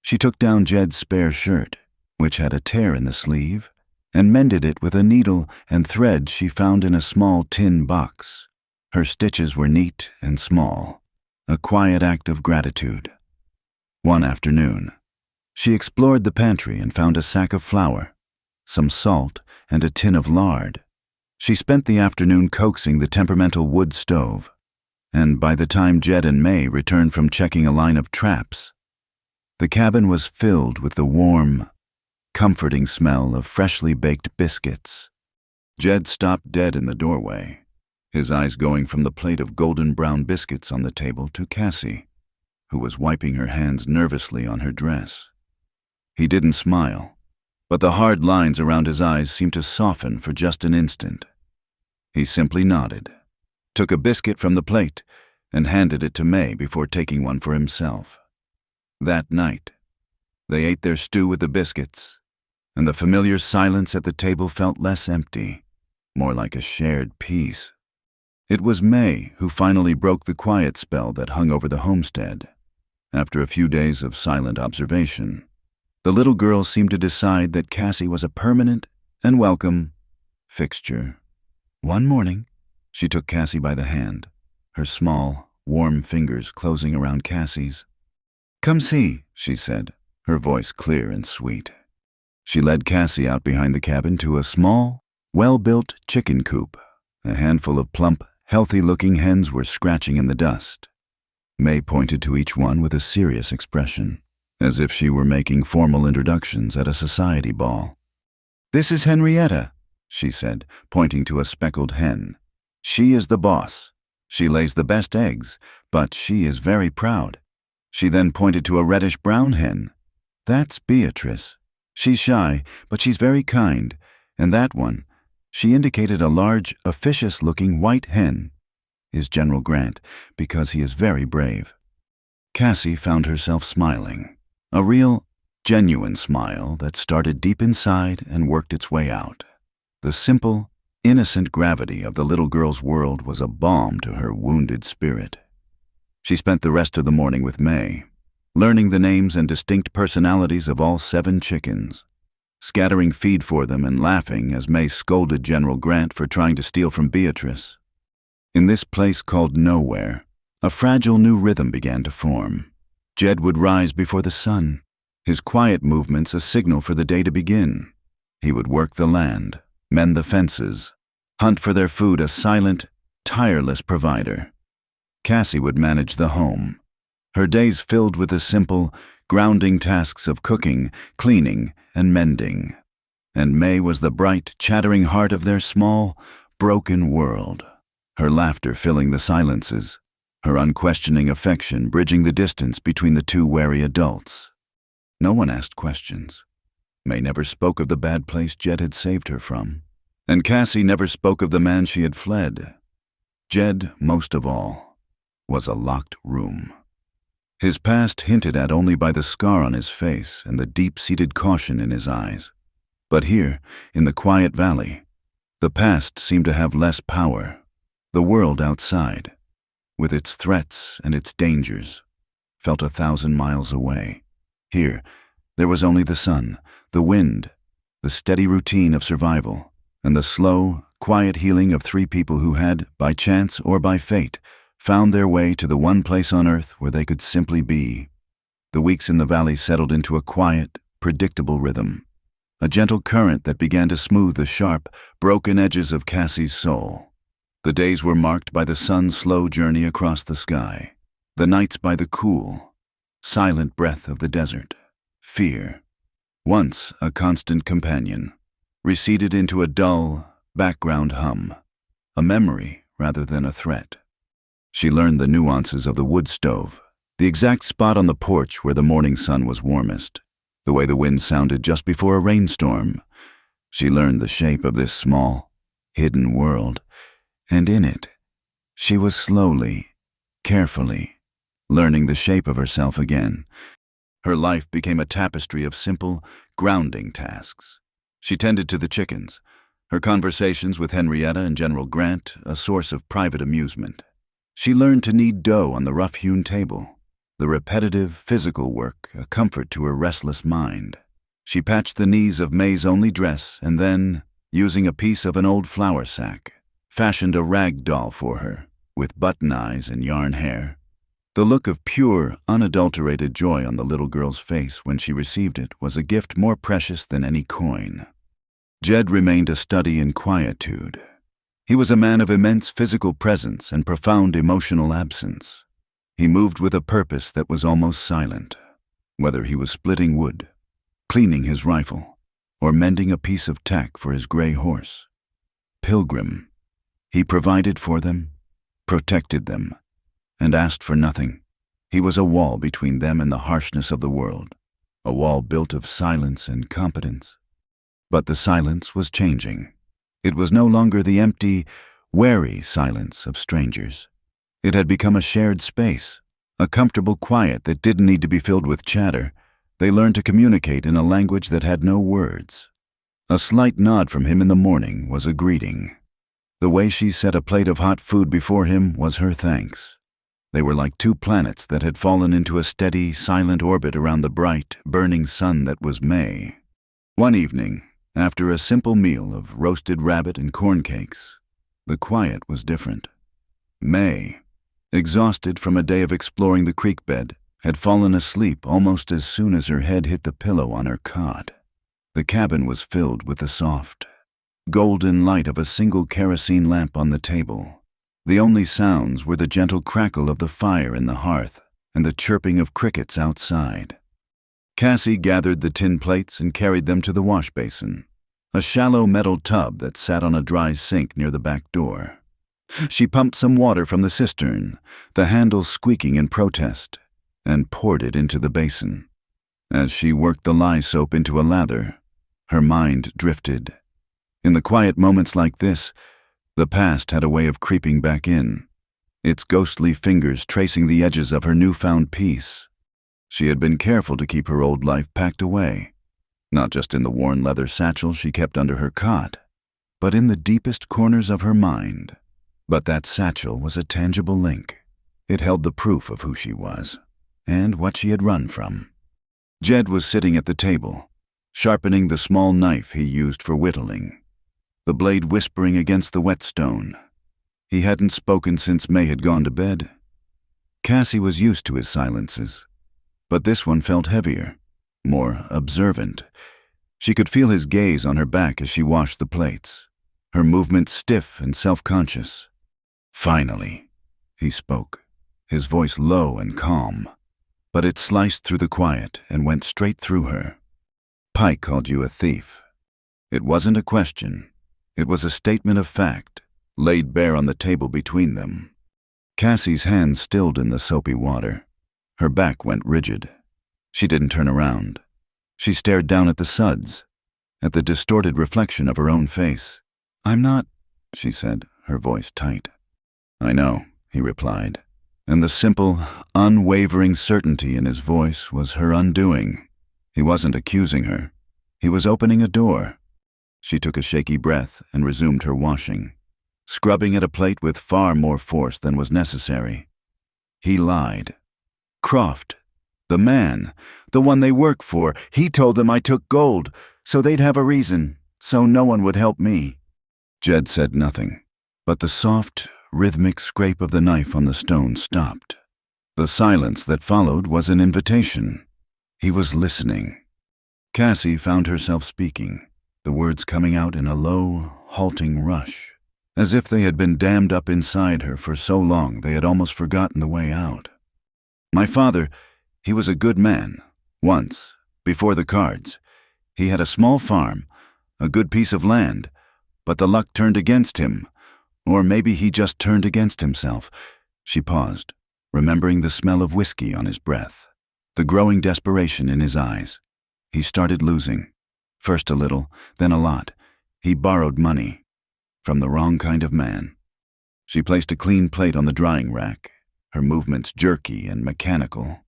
She took down Jed's spare shirt, which had a tear in the sleeve, and mended it with a needle and thread she found in a small tin box. Her stitches were neat and small, a quiet act of gratitude. One afternoon, she explored the pantry and found a sack of flour, some salt, and a tin of lard. She spent the afternoon coaxing the temperamental wood stove, and by the time Jed and May returned from checking a line of traps, the cabin was filled with the warm, comforting smell of freshly baked biscuits. Jed stopped dead in the doorway, his eyes going from the plate of golden brown biscuits on the table to Cassie, who was wiping her hands nervously on her dress. He didn't smile, but the hard lines around his eyes seemed to soften for just an instant. He simply nodded, took a biscuit from the plate, and handed it to May before taking one for himself. That night, they ate their stew with the biscuits, and the familiar silence at the table felt less empty, more like a shared peace. It was May who finally broke the quiet spell that hung over the homestead. After a few days of silent observation, the little girl seemed to decide that Cassie was a permanent and welcome fixture. One morning, she took Cassie by the hand, her small, warm fingers closing around Cassie's. "Come see," she said, her voice clear and sweet. She led Cassie out behind the cabin to a small, well-built chicken coop. A handful of plump, healthy-looking hens were scratching in the dust. May pointed to each one with a serious expression, as if she were making formal introductions at a society ball. "This is Henrietta," she said, pointing to a speckled hen. "She is the boss. She lays the best eggs, but she is very proud." She then pointed to a reddish-brown hen. "That's Beatrice. She's shy, but she's very kind. And that one," she indicated a large, officious-looking white hen, "is General Grant, because he is very brave." Cassie found herself smiling, a real, genuine smile that started deep inside and worked its way out. The simple, innocent gravity of the little girl's world was a balm to her wounded spirit. She spent the rest of the morning with May, learning the names and distinct personalities of all 7 chickens, scattering feed for them and laughing as May scolded General Grant for trying to steal from Beatrice. In this place called Nowhere, a fragile new rhythm began to form. Jed would rise before the sun, his quiet movements a signal for the day to begin. He would work the land, mend the fences, hunt for their food, a silent, tireless provider. Cassie would manage the home, her days filled with the simple, grounding tasks of cooking, cleaning, and mending. And May was the bright, chattering heart of their small, broken world, her laughter filling the silences, her unquestioning affection bridging the distance between the 2 wary adults. No one asked questions. May never spoke of the bad place Jed had saved her from, and Cassie never spoke of the man she had fled. Jed, most of all, was a locked room. His past hinted at only by the scar on his face and the deep-seated caution in his eyes. But here, in the quiet valley, the past seemed to have less power. The world outside, with its threats and its dangers, felt 1,000 miles away. Here, there was only the sun, the wind, the steady routine of survival, and the slow, quiet healing of 3 people who had, by chance or by fate, found their way to the one place on earth where they could simply be. The weeks in the valley settled into a quiet, predictable rhythm, a gentle current that began to smooth the sharp, broken edges of Cassie's soul. The days were marked by the sun's slow journey across the sky, the nights by the cool, silent breath of the desert. Fear, once a constant companion, receded into a dull, background hum, a memory rather than a threat. She learned the nuances of the wood stove, the exact spot on the porch where the morning sun was warmest, the way the wind sounded just before a rainstorm. She learned the shape of this small, hidden world, and in it, she was slowly, carefully, learning the shape of herself again. Her life became a tapestry of simple, grounding tasks. She tended to the chickens, her conversations with Henrietta and General Grant a source of private amusement. She learned to knead dough on the rough-hewn table, the repetitive, physical work a comfort to her restless mind. She patched the knees of May's only dress and then, using a piece of an old flour sack, fashioned a rag doll for her, with button eyes and yarn hair. The look of pure, unadulterated joy on the little girl's face when she received it was a gift more precious than any coin. Jed remained a study in quietude. He was a man of immense physical presence and profound emotional absence. He moved with a purpose that was almost silent, whether he was splitting wood, cleaning his rifle, or mending a piece of tack for his gray horse. Pilgrim, he provided for them, protected them, and asked for nothing. He was a wall between them and the harshness of the world, a wall built of silence and competence. But the silence was changing. It was no longer the empty, wary silence of strangers. It had become a shared space, a comfortable quiet that didn't need to be filled with chatter. They learned to communicate in a language that had no words. A slight nod from him in the morning was a greeting. The way she set a plate of hot food before him was her thanks. They were like two planets that had fallen into a steady, silent orbit around the bright, burning sun that was May. One evening, after a simple meal of roasted rabbit and corn cakes, the quiet was different. May, exhausted from a day of exploring the creek bed, had fallen asleep almost as soon as her head hit the pillow on her cot. The cabin was filled with the soft, golden light of a single kerosene lamp on the table. The only sounds were the gentle crackle of the fire in the hearth and the chirping of crickets outside. Cassie gathered the tin plates and carried them to the wash basin, a shallow metal tub that sat on a dry sink near the back door. She pumped some water from the cistern, the handle squeaking in protest, and poured it into the basin. As she worked the lye soap into a lather, her mind drifted. In the quiet moments like this, the past had a way of creeping back in, its ghostly fingers tracing the edges of her newfound peace. She had been careful to keep her old life packed away, not just in the worn leather satchel she kept under her cot, but in the deepest corners of her mind. But that satchel was a tangible link. It held the proof of who she was, and what she had run from. Jed was sitting at the table, sharpening the small knife he used for whittling, the blade whispering against the whetstone. He hadn't spoken since May had gone to bed. Cassie was used to his silences, but this one felt heavier, more observant. She could feel his gaze on her back as she washed the plates, her movements stiff and self-conscious. Finally, he spoke, his voice low and calm, but it sliced through the quiet and went straight through her. "Pike called you a thief." It wasn't a question. It was a statement of fact, laid bare on the table between them. Cassie's hands stilled in the soapy water. Her back went rigid. She didn't turn around. She stared down at the suds, at the distorted reflection of her own face. "I'm not," she said, her voice tight. "I know," he replied, and the simple, unwavering certainty in his voice was her undoing. He wasn't accusing her. He was opening a door. She took a shaky breath and resumed her washing, scrubbing at a plate with far more force than was necessary. He lied. Croft, the man, the one they work for, he told them I took gold, so they'd have a reason, so no one would help me. Jed said nothing, but the soft, rhythmic scrape of the knife on the stone stopped. The silence that followed was an invitation. He was listening. Cassie found herself speaking, the words coming out in a low, halting rush, as if they had been dammed up inside her for so long they had almost forgotten the way out. "My father, he was a good man. Once, before the cards, he had a small farm, a good piece of land, but the luck turned against him, or maybe he just turned against himself." She paused, remembering the smell of whiskey on his breath, the growing desperation in his eyes. He started losing. First a little, then a lot. He borrowed money from the wrong kind of man. She placed a clean plate on the drying rack, her movements jerky and mechanical.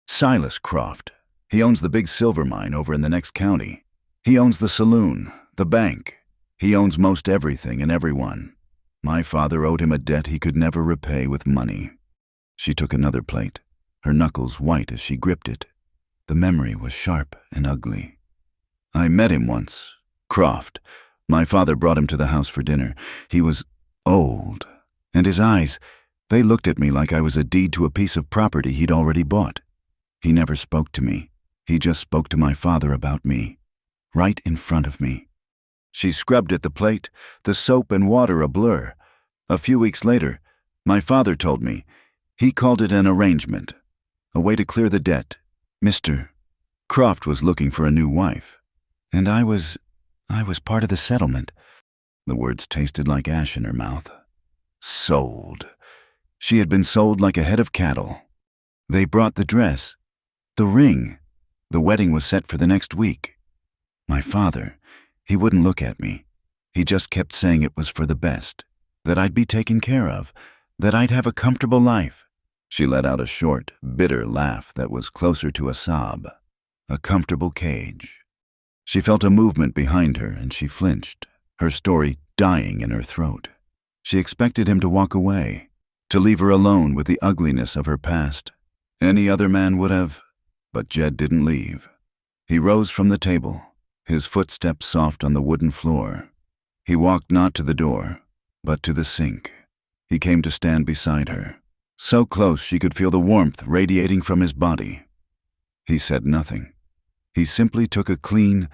"Silas Croft. He owns the big silver mine over in the next county. He owns the saloon, the bank. He owns most everything and everyone. My father owed him a debt he could never repay with money." She took another plate, her knuckles white as she gripped it. The memory was sharp and ugly. "I met him once. Croft. My father brought him to the house for dinner. He was old, and his eyes, they looked at me like I was a deed to a piece of property he'd already bought. He never spoke to me. He just spoke to my father about me, right in front of me." She scrubbed at the plate, the soap and water a blur. "A few weeks later, my father told me. He called it an arrangement, a way to clear the debt. Mr. Croft was looking for a new wife, and I was part of the settlement." The words tasted like ash in her mouth. Sold. She had been sold like a head of cattle. They brought the dress, the ring. The wedding was set for the next week. My father, he wouldn't look at me. He just kept saying it was for the best, that I'd be taken care of, that I'd have a comfortable life. She let out a short, bitter laugh that was closer to a sob. A comfortable cage. She felt a movement behind her and she flinched, her story dying in her throat. She expected him to walk away, to leave her alone with the ugliness of her past. Any other man would have, but Jed didn't leave. He rose from the table, his footsteps soft on the wooden floor. He walked not to the door, but to the sink. He came to stand beside her, so close she could feel the warmth radiating from his body. He said nothing. He simply took a clean,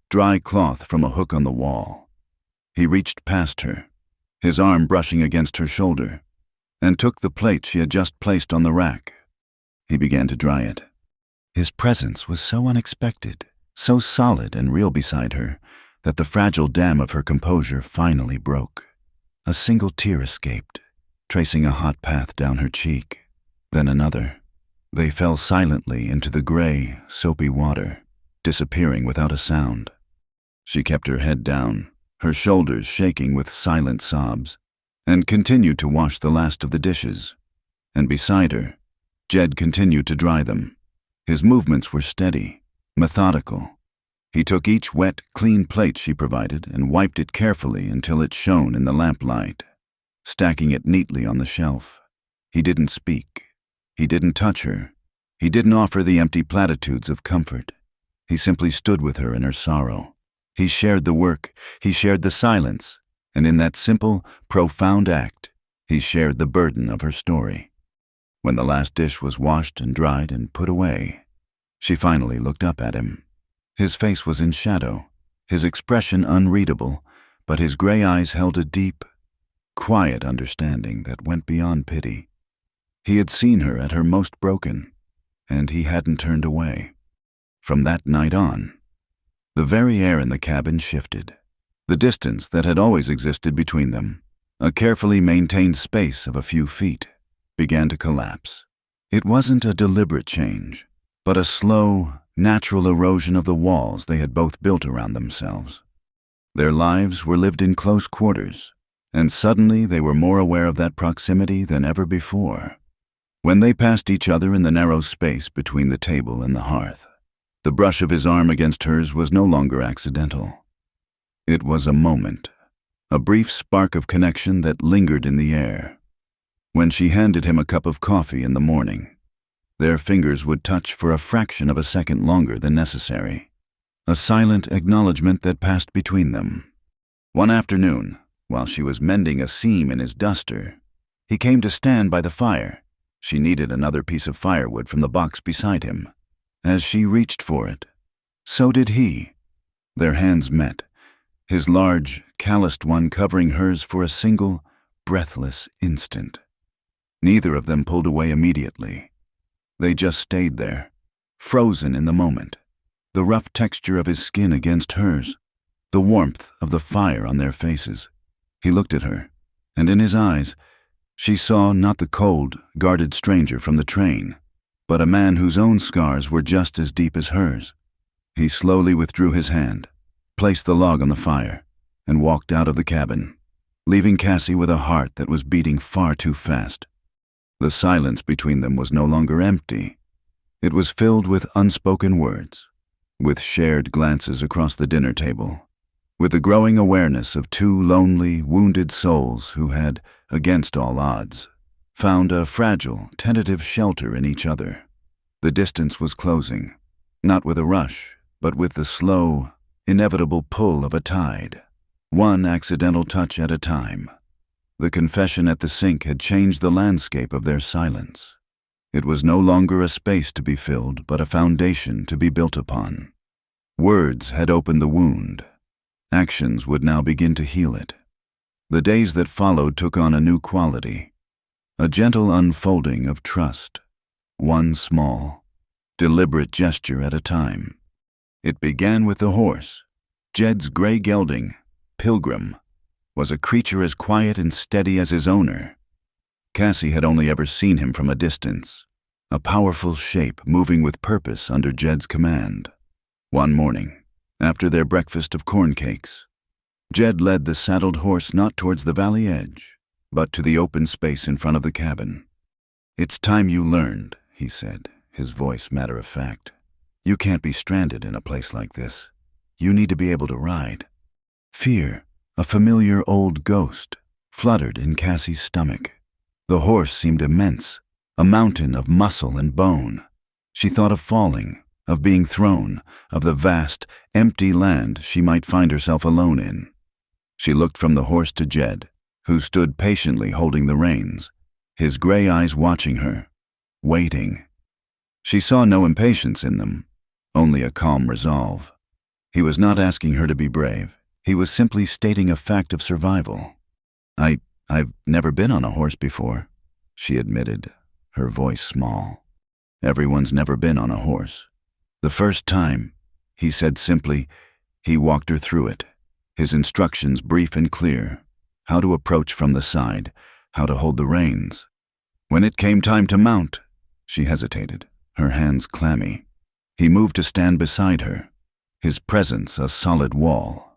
dry cloth from a hook on the wall. He reached past her, his arm brushing against her shoulder, and took the plate she had just placed on the rack. He began to dry it. His presence was so unexpected, so solid and real beside her, that the fragile dam of her composure finally broke. A single tear escaped, tracing a hot path down her cheek, then another. They fell silently into the gray, soapy water, disappearing without a sound. She kept her head down, her shoulders shaking with silent sobs, and continued to wash the last of the dishes. And beside her, Jed continued to dry them. His movements were steady, methodical. He took each wet, clean plate she provided and wiped it carefully until it shone in the lamplight, stacking it neatly on the shelf. He didn't speak. He didn't touch her. He didn't offer the empty platitudes of comfort. He simply stood with her in her sorrow. He shared the work, he shared the silence, and in that simple, profound act, he shared the burden of her story. When the last dish was washed and dried and put away, she finally looked up at him. His face was in shadow, his expression unreadable, but his gray eyes held a deep, quiet understanding that went beyond pity. He had seen her at her most broken, and he hadn't turned away. From that night on, the very air in the cabin shifted. The distance that had always existed between them, a carefully maintained space of a few feet, began to collapse. It wasn't a deliberate change, but a slow, natural erosion of the walls they had both built around themselves. Their lives were lived in close quarters, and suddenly they were more aware of that proximity than ever before. When they passed each other in the narrow space between the table and the hearth, the brush of his arm against hers was no longer accidental. It was a moment, a brief spark of connection that lingered in the air. When she handed him a cup of coffee in the morning, their fingers would touch for a fraction of a second longer than necessary, a silent acknowledgement that passed between them. One afternoon, while she was mending a seam in his duster, he came to stand by the fire. She needed another piece of firewood from the box beside him. As she reached for it, so did he. Their hands met, his large, calloused one covering hers for a single, breathless instant. Neither of them pulled away immediately. They just stayed there, frozen in the moment, the rough texture of his skin against hers, the warmth of the fire on their faces. He looked at her, and in his eyes, she saw not the cold, guarded stranger from the train, but a man whose own scars were just as deep as hers. He slowly withdrew his hand, placed the log on the fire, and walked out of the cabin, leaving Cassie with a heart that was beating far too fast. The silence between them was no longer empty. It was filled with unspoken words, with shared glances across the dinner table, with the growing awareness of two lonely, wounded souls who had, against all odds, found a fragile, tentative shelter in each other. The distance was closing, not with a rush, but with the slow, inevitable pull of a tide, one accidental touch at a time. The confession at the sink had changed the landscape of their silence. It was no longer a space to be filled, but a foundation to be built upon. Words had opened the wound. Actions would now begin to heal it. The days that followed took on a new quality, a gentle unfolding of trust, one small, deliberate gesture at a time. It began with the horse. Jed's gray gelding, Pilgrim, was a creature as quiet and steady as his owner. Cassie had only ever seen him from a distance, a powerful shape moving with purpose under Jed's command. One morning, after their breakfast of corn cakes, Jed led the saddled horse not towards the valley edge, but to the open space in front of the cabin. "It's time you learned," he said, his voice matter of fact. "You can't be stranded in a place like this. You need to be able to ride. Fear, a familiar old ghost, fluttered in Cassie's stomach. The horse seemed immense, a mountain of muscle and bone. She thought of falling, of being thrown, of the vast, empty land she might find herself alone in. She looked from the horse to Jed, who stood patiently holding the reins, his gray eyes watching her, waiting. She saw no impatience in them, only a calm resolve. He was not asking her to be brave. He was simply stating a fact of survival. I've never been on a horse before, she admitted, her voice small. Everyone's never been on a horse. The first time, he said simply, he walked her through it, his instructions brief and clear, how to approach from the side, how to hold the reins. When it came time to mount, she hesitated, her hands clammy. He moved to stand beside her, his presence a solid wall.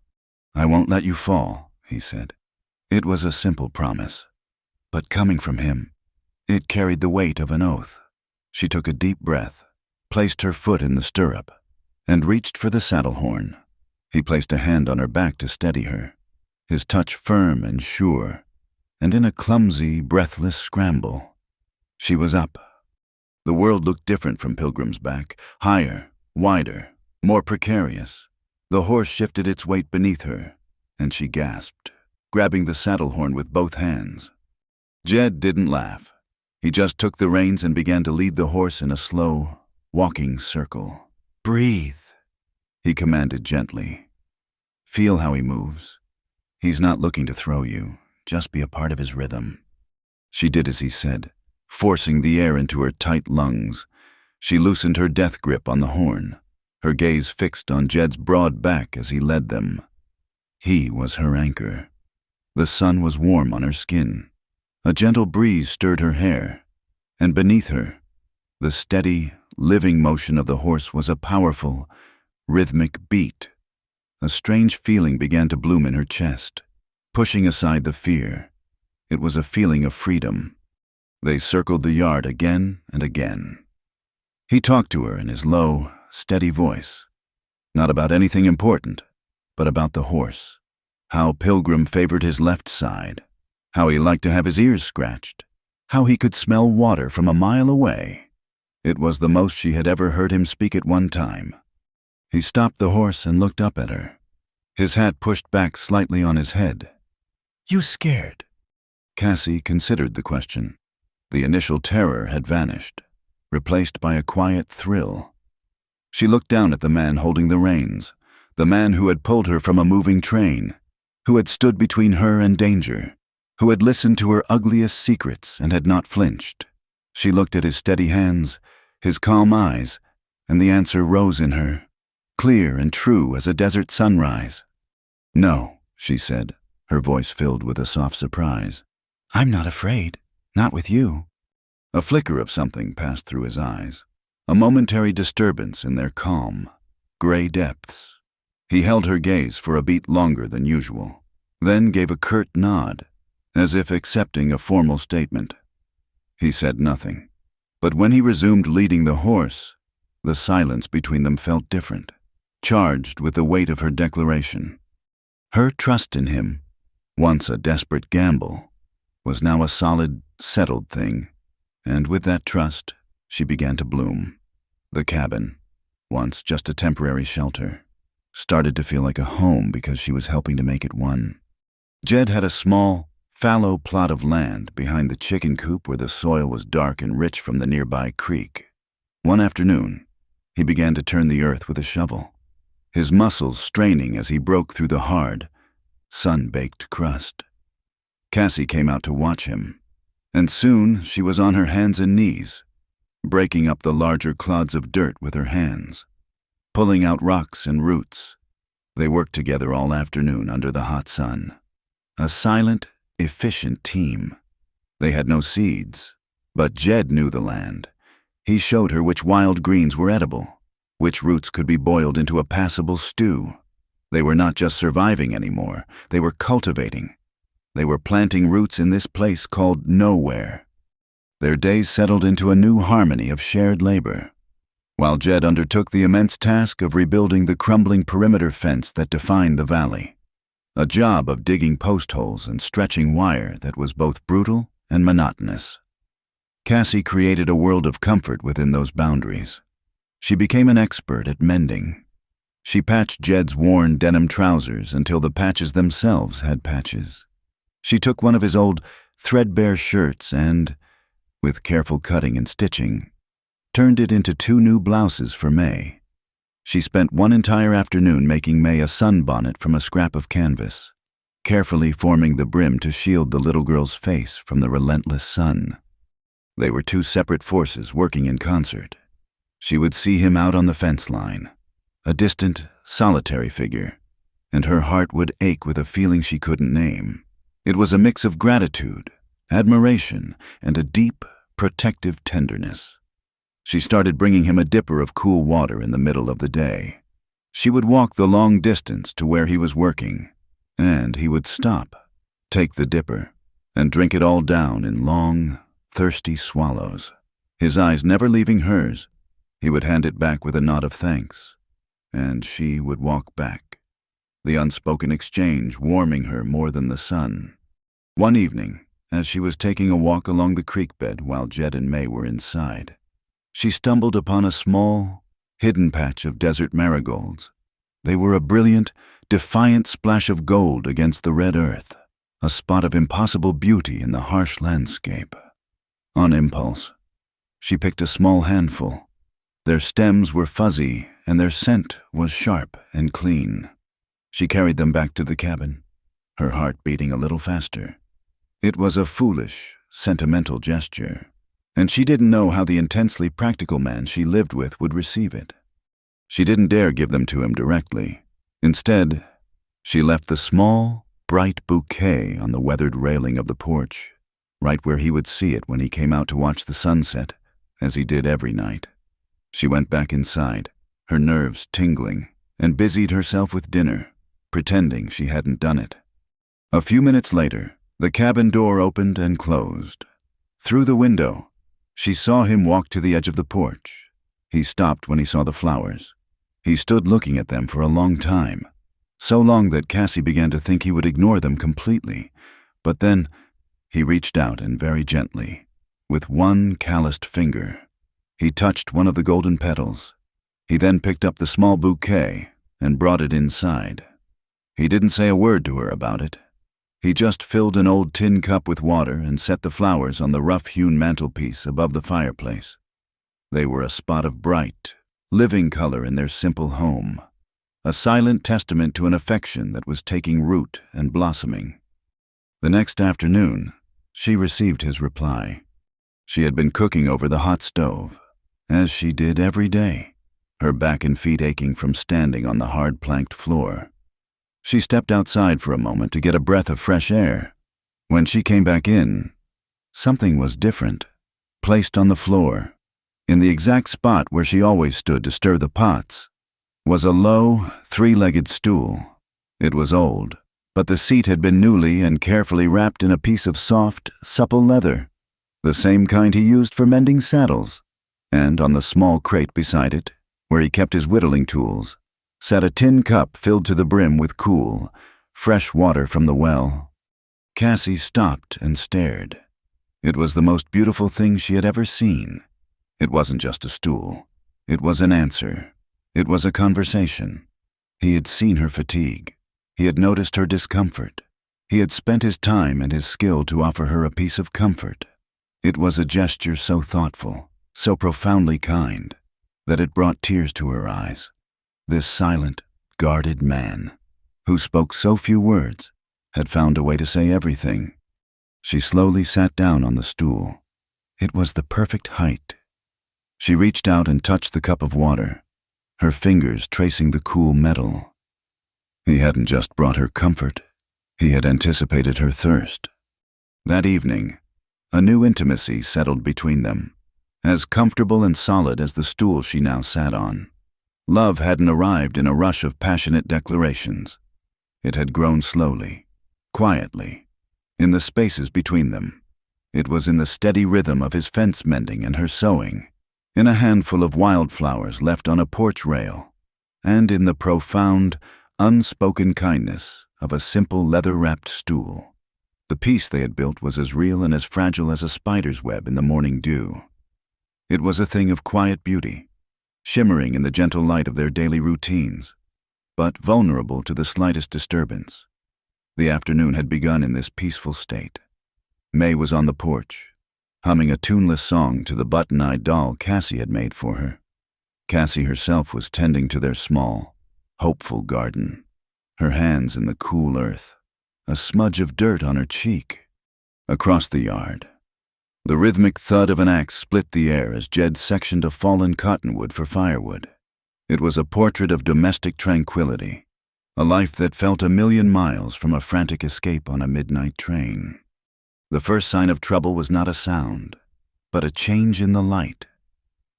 I won't let you fall, he said. It was a simple promise, but coming from him, it carried the weight of an oath. She took a deep breath, placed her foot in the stirrup, and reached for the saddle horn. He placed a hand on her back to steady her, his touch firm and sure, and in a clumsy, breathless scramble, she was up. The world looked different from Pilgrim's back, higher, wider, more precarious. The horse shifted its weight beneath her, and she gasped, grabbing the saddle horn with both hands. Jed didn't laugh. He just took the reins and began to lead the horse in a slow, walking circle. Breathe, he commanded gently. Feel how he moves. He's not looking to throw you, just be a part of his rhythm. She did as he said, forcing the air into her tight lungs. She loosened her death grip on the horn, her gaze fixed on Jed's broad back as he led them. He was her anchor. The sun was warm on her skin. A gentle breeze stirred her hair, and beneath her, the steady, living motion of the horse was a powerful, rhythmic beat. A strange feeling began to bloom in her chest, pushing aside the fear. It was a feeling of freedom. They circled the yard again and again. He talked to her in his low, steady voice, not about anything important, but about the horse. How Pilgrim favored his left side, how he liked to have his ears scratched, how he could smell water from a mile away. It was the most she had ever heard him speak at one time. He stopped the horse and looked up at her, his hat pushed back slightly on his head. You scared? Cassie considered the question. The initial terror had vanished, replaced by a quiet thrill. She looked down at the man holding the reins, the man who had pulled her from a moving train, who had stood between her and danger, who had listened to her ugliest secrets and had not flinched. She looked at his steady hands, his calm eyes, and the answer rose in her, clear and true as a desert sunrise. No, she said, her voice filled with a soft surprise. I'm not afraid, not with you. A flicker of something passed through his eyes, a momentary disturbance in their calm, gray depths. He held her gaze for a beat longer than usual, then gave a curt nod, as if accepting a formal statement. He said nothing, but when he resumed leading the horse, the silence between them felt different, charged with the weight of her declaration. Her trust in him, once a desperate gamble, was now a solid, settled thing, and with that trust, she began to bloom. The cabin, once just a temporary shelter, started to feel like a home because she was helping to make it one. Jed had a small, fallow plot of land behind the chicken coop where the soil was dark and rich from the nearby creek. One afternoon, he began to turn the earth with a shovel, his muscles straining as he broke through the hard, sun-baked crust. Cassie came out to watch him, and soon she was on her hands and knees, breaking up the larger clods of dirt with her hands, pulling out rocks and roots. They worked together all afternoon under the hot sun. A silent, efficient team. They had no seeds, but Jed knew the land. He showed her which wild greens were edible, which roots could be boiled into a passable stew. They were not just surviving anymore, they were cultivating. They were planting roots in this place called nowhere. Their days settled into a new harmony of shared labor, while Jed undertook the immense task of rebuilding the crumbling perimeter fence that defined the valley. a job of digging post holes and stretching wire that was both brutal and monotonous. Cassie created a world of comfort within those boundaries. She became an expert at mending. She patched Jed's worn denim trousers until the patches themselves had patches. She took one of his old, threadbare shirts and, with careful cutting and stitching, turned it into 2 new blouses for May. She spent one entire afternoon making May a sunbonnet from a scrap of canvas, carefully forming the brim to shield the little girl's face from the relentless sun. They were 2 separate forces working in concert. She would see him out on the fence line, a distant, solitary figure, and her heart would ache with a feeling she couldn't name. It was a mix of gratitude, admiration, and a deep, protective tenderness. She started bringing him a dipper of cool water in the middle of the day. She would walk the long distance to where he was working, and he would stop, take the dipper, and drink it all down in long, thirsty swallows. His eyes never leaving hers, he would hand it back with a nod of thanks, and she would walk back, the unspoken exchange warming her more than the sun. One evening, as she was taking a walk along the creek bed while Jed and May were inside, she stumbled upon a small, hidden patch of desert marigolds. They were a brilliant, defiant splash of gold against the red earth, a spot of impossible beauty in the harsh landscape. On impulse, she picked a small handful. Their stems were fuzzy, and their scent was sharp and clean. She carried them back to the cabin, her heart beating a little faster. It was a foolish, sentimental gesture, and she didn't know how the intensely practical man she lived with would receive it. She didn't dare give them to him directly. Instead, she left the small, bright bouquet on the weathered railing of the porch, right where he would see it when he came out to watch the sunset, as he did every night. She went back inside, her nerves tingling, and busied herself with dinner, pretending she hadn't done it. A few minutes later, the cabin door opened and closed. Through the window, she saw him walk to the edge of the porch. He stopped when he saw the flowers. He stood looking at them for a long time, so long that Cassie began to think he would ignore them completely. But then, he reached out and very gently, with one calloused finger, he touched one of the golden petals. He then picked up the small bouquet and brought it inside. He didn't say a word to her about it. He just filled an old tin cup with water and set the flowers on the rough-hewn mantelpiece above the fireplace. They were a spot of bright, living color in their simple home, a silent testament to an affection that was taking root and blossoming. The next afternoon, she received his reply. She had been cooking over the hot stove, as she did every day, her back and feet aching from standing on the hard planked floor. She stepped outside for a moment to get a breath of fresh air. When she came back in, something was different. Placed on the floor, in the exact spot where she always stood to stir the pots, was a low, 3-legged stool. It was old, but the seat had been newly and carefully wrapped in a piece of soft, supple leather, the same kind he used for mending saddles. And on the small crate beside it, where he kept his whittling tools, sat a tin cup filled to the brim with cool, fresh water from the well. Cassie stopped and stared. It was the most beautiful thing she had ever seen. It wasn't just a stool. It was an answer. It was a conversation. He had seen her fatigue. He had noticed her discomfort. He had spent his time and his skill to offer her a piece of comfort. It was a gesture so thoughtful, so profoundly kind, that it brought tears to her eyes. This silent, guarded man, who spoke so few words, had found a way to say everything. She slowly sat down on the stool. It was the perfect height. She reached out and touched the cup of water, her fingers tracing the cool metal. He hadn't just brought her comfort, he had anticipated her thirst. That evening, a new intimacy settled between them, as comfortable and solid as the stool she now sat on. Love hadn't arrived in a rush of passionate declarations. It had grown slowly, quietly, in the spaces between them. It was in the steady rhythm of his fence mending and her sewing, in a handful of wildflowers left on a porch rail, and in the profound, unspoken kindness of a simple leather-wrapped stool. The piece they had built was as real and as fragile as a spider's web in the morning dew. It was a thing of quiet beauty, shimmering in the gentle light of their daily routines, but vulnerable to the slightest disturbance. The afternoon had begun in this peaceful state. May was on the porch, humming a tuneless song to the button-eyed doll Cassie had made for her. Cassie herself was tending to their small, hopeful garden, her hands in the cool earth, a smudge of dirt on her cheek. Across the yard, the rhythmic thud of an axe split the air as Jed sectioned a fallen cottonwood for firewood. It was a portrait of domestic tranquility, a life that felt 1,000,000 miles from a frantic escape on a midnight train. The first sign of trouble was not a sound, but a change in the light.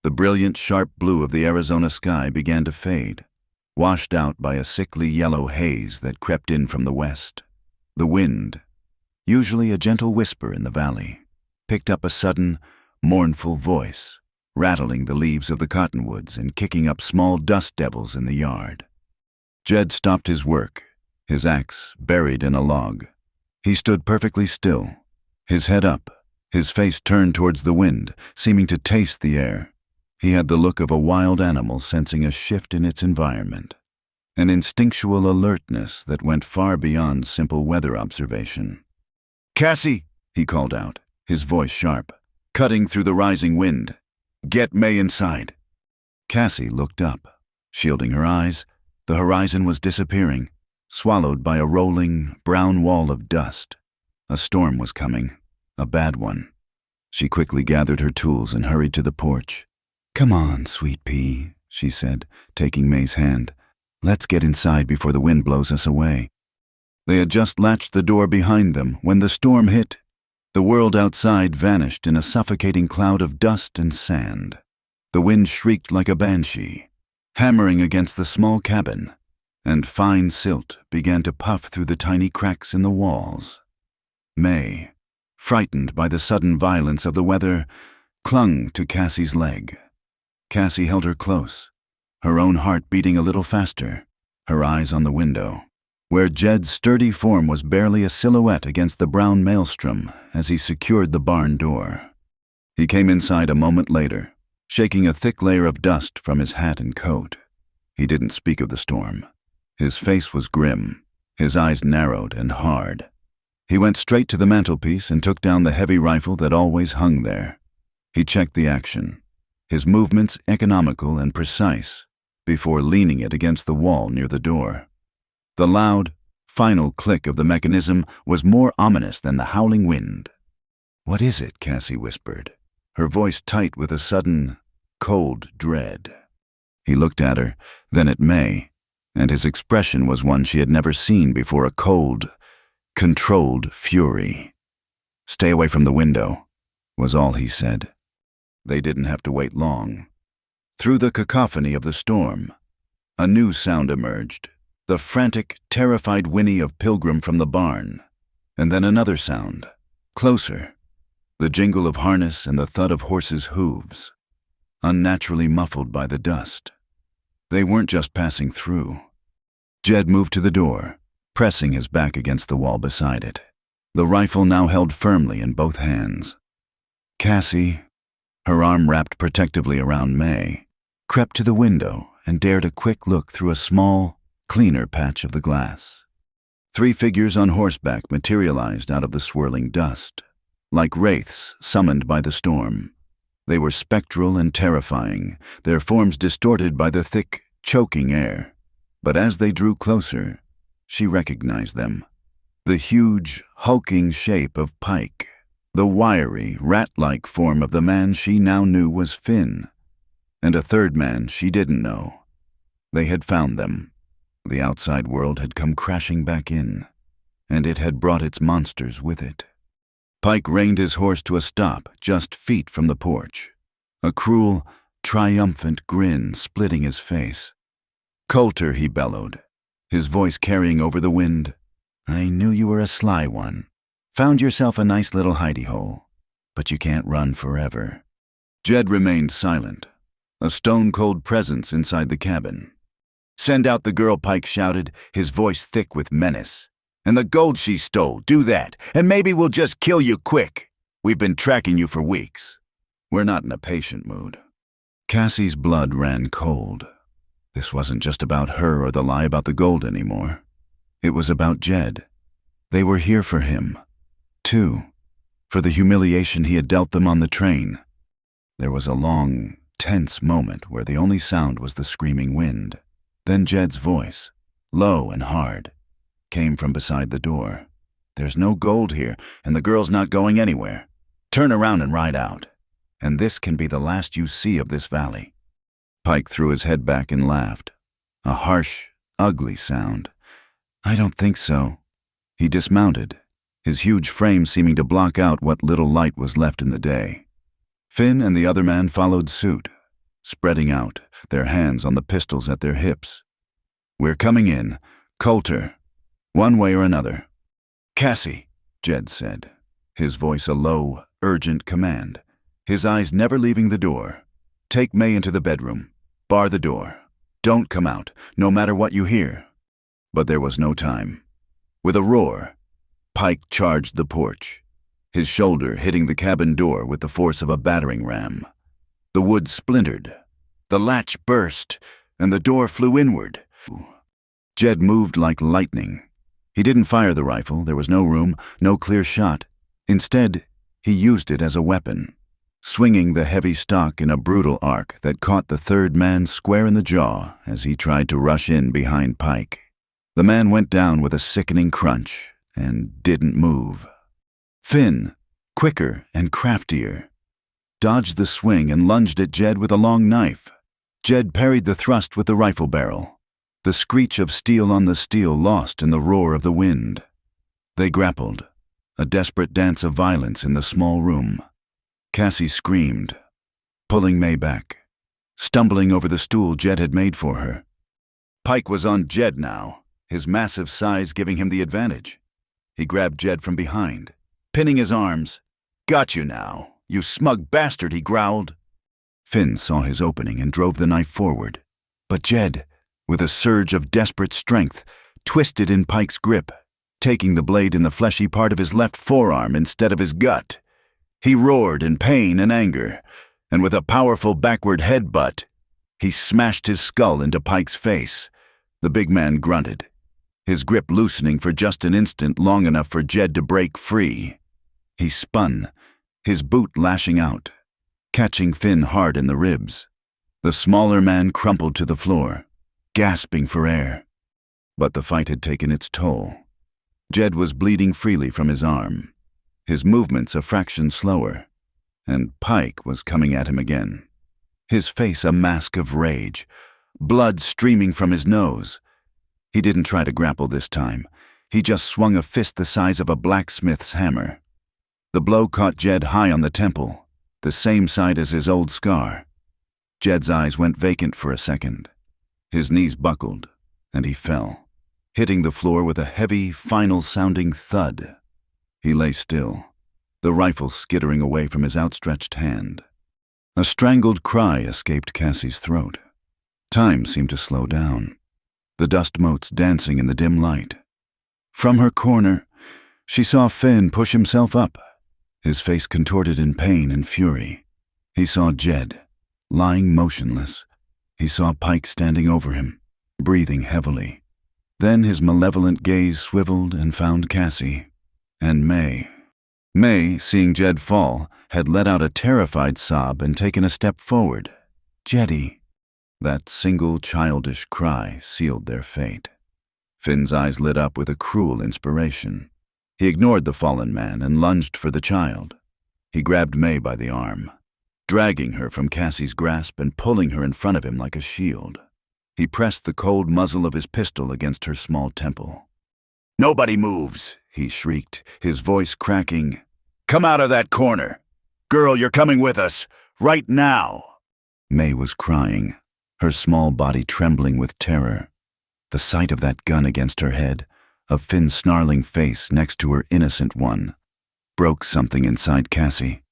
The brilliant, sharp blue of the Arizona sky began to fade, washed out by a sickly yellow haze that crept in from the west. The wind, usually a gentle whisper in the valley, picked up a sudden, mournful voice, rattling the leaves of the cottonwoods and kicking up small dust devils in the yard. Jed stopped his work, his axe buried in a log. He stood perfectly still, his head up, his face turned towards the wind, seeming to taste the air. He had the look of a wild animal sensing a shift in its environment, an instinctual alertness that went far beyond simple weather observation. "Cassie," he called out, his voice sharp, cutting through the rising wind. "Get May inside." Cassie looked up, shielding her eyes. The horizon was disappearing, swallowed by a rolling, brown wall of dust. A storm was coming, a bad one. She quickly gathered her tools and hurried to the porch. "Come on, sweet pea," she said, taking May's hand. "Let's get inside before the wind blows us away." They had just latched the door behind them when the storm hit. The world outside vanished in a suffocating cloud of dust and sand. The wind shrieked like a banshee, hammering against the small cabin, and fine silt began to puff through the tiny cracks in the walls. May, frightened by the sudden violence of the weather, clung to Cassie's leg. Cassie held her close, her own heart beating a little faster, her eyes on the window, where Jed's sturdy form was barely a silhouette against the brown maelstrom as he secured the barn door. He came inside a moment later, shaking a thick layer of dust from his hat and coat. He didn't speak of the storm. His face was grim, his eyes narrowed and hard. He went straight to the mantelpiece and took down the heavy rifle that always hung there. He checked the action, his movements economical and precise, before leaning it against the wall near the door. The loud, final click of the mechanism was more ominous than the howling wind. "What is it?" Cassie whispered, her voice tight with a sudden, cold dread. He looked at her, then at May, and his expression was one she had never seen before, a cold, controlled fury. "Stay away from the window," was all he said. They didn't have to wait long. Through the cacophony of the storm, a new sound emerged, the frantic, terrified whinny of Pilgrim from the barn, and then another sound, closer, the jingle of harness and the thud of horses' hooves, unnaturally muffled by the dust. They weren't just passing through. Jed moved to the door, pressing his back against the wall beside it, the rifle now held firmly in both hands. Cassie, her arm wrapped protectively around May, crept to the window and dared a quick look through a small, cleaner patch of the glass. 3 figures on horseback materialized out of the swirling dust, like wraiths summoned by the storm. They were spectral and terrifying, their forms distorted by the thick, choking air. But as they drew closer, she recognized them. The huge, hulking shape of Pike, the wiry, rat-like form of the man she now knew was Finn, and a third man she didn't know. They had found them. The outside world had come crashing back in, and it had brought its monsters with it. Pike reined his horse to a stop just feet from the porch, a cruel, triumphant grin splitting his face. "Coulter," he bellowed, his voice carrying over the wind. "I knew you were a sly one. Found yourself a nice little hidey-hole, but you can't run forever." Jed remained silent, a stone-cold presence inside the cabin. "Send out the girl," Pike shouted, his voice thick with menace. And the gold she stole, do that, and maybe we'll just kill you quick. We've been tracking you for weeks. We're not in a patient mood. Cassie's blood ran cold. This wasn't just about her or the lie about the gold anymore. It was about Jed. They were here for him, too, for the humiliation he had dealt them on the train. There was a long, tense moment where the only sound was the screaming wind. Then Jed's voice, low and hard, came from beside the door. There's no gold here, and the girl's not going anywhere. Turn around and ride out, and this can be the last you see of this valley. Pike threw his head back and laughed. A harsh, ugly sound. I don't think so. He dismounted, his huge frame seeming to block out what little light was left in the day. Finn and the other man followed suit, spreading out, their hands on the pistols at their hips. We're coming in. Coulter. One way or another. Cassie, Jed said, his voice a low, urgent command, his eyes never leaving the door. Take May into the bedroom. Bar the door. Don't come out, no matter what you hear. But there was no time. With a roar, Pike charged the porch, his shoulder hitting the cabin door with the force of a battering ram. The wood splintered. The latch burst, and the door flew inward. Jed moved like lightning. He didn't fire the rifle. There was no room, no clear shot. Instead, he used it as a weapon, swinging the heavy stock in a brutal arc that caught the third man square in the jaw as he tried to rush in behind Pike. The man went down with a sickening crunch and didn't move. Finn, quicker and craftier, dodged the swing and lunged at Jed with a long knife. Jed parried the thrust with the rifle barrel, the screech of steel on the steel lost in the roar of the wind. They grappled, a desperate dance of violence in the small room. Cassie screamed, pulling May back, stumbling over the stool Jed had made for her. Pike was on Jed now, his massive size giving him the advantage. He grabbed Jed from behind, pinning his arms. Got you now, you smug bastard, he growled. Finn saw his opening and drove the knife forward. But Jed, with a surge of desperate strength, twisted in Pike's grip, taking the blade in the fleshy part of his left forearm instead of his gut. He roared in pain and anger, and with a powerful backward headbutt, he smashed his skull into Pike's face. The big man grunted, his grip loosening for just an instant long enough for Jed to break free. He spun, his boot lashing out, catching Finn hard in the ribs. The smaller man crumpled to the floor, gasping for air. But the fight had taken its toll. Jed was bleeding freely from his arm, his movements a fraction slower, and Pike was coming at him again, his face a mask of rage, blood streaming from his nose. He didn't try to grapple this time. He just swung a fist the size of a blacksmith's hammer. The blow caught Jed high on the temple, the same side as his old scar. Jed's eyes went vacant for a second. His knees buckled, and he fell, hitting the floor with a heavy, final-sounding thud. He lay still, the rifle skittering away from his outstretched hand. A strangled cry escaped Cassie's throat. Time seemed to slow down, the dust motes dancing in the dim light. From her corner, she saw Finn push himself up, his face contorted in pain and fury. He saw Jed, lying motionless. He saw Pike standing over him, breathing heavily. Then his malevolent gaze swiveled and found Cassie, and May. May, seeing Jed fall, had let out a terrified sob and taken a step forward. Jeddy. That single childish cry sealed their fate. Finn's eyes lit up with a cruel inspiration. He ignored the fallen man and lunged for the child. He grabbed May by the arm, dragging her from Cassie's grasp and pulling her in front of him like a shield. He pressed the cold muzzle of his pistol against her small temple. "Nobody moves," he shrieked, his voice cracking. "Come out of that corner. Girl, you're coming with us, right now." May was crying, her small body trembling with terror. The sight of that gun against her head, of Finn's snarling face next to her innocent one, broke something inside Cassie.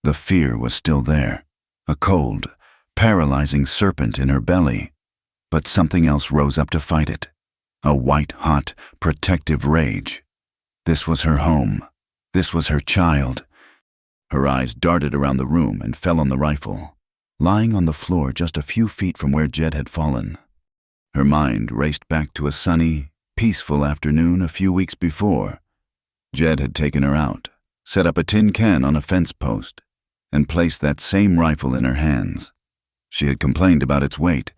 The fear was still there, a cold, paralyzing serpent in her belly. But something else rose up to fight it. A white-hot, protective rage. This was her home. This was her child. Her eyes darted around the room and fell on the rifle, lying on the floor just a few feet from where Jed had fallen. Her mind raced back to a sunny, peaceful afternoon a few weeks before. Jed had taken her out, set up a tin can on a fence post, and placed that same rifle in her hands. She had complained about its weight,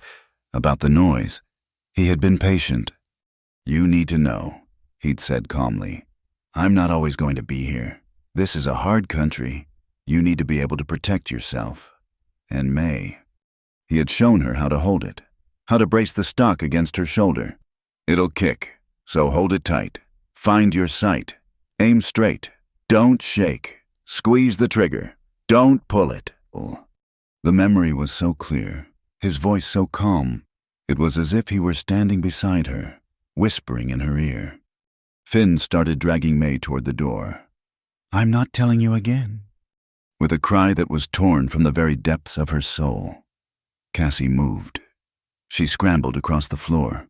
about the noise. He had been patient. "You need to know," he'd said calmly. "I'm not always going to be here. This is a hard country. You need to be able to protect yourself." And May. He had shown her how to hold it, how to brace the stock against her shoulder. "It'll kick, so hold it tight. Find your sight. Aim straight. Don't shake. Squeeze the trigger. Don't pull it." The memory was so clear, his voice so calm. It was as if he were standing beside her, whispering in her ear. Finn started dragging May toward the door. "I'm not telling you again." With a cry that was torn from the very depths of her soul, Cassie moved. She scrambled across the floor,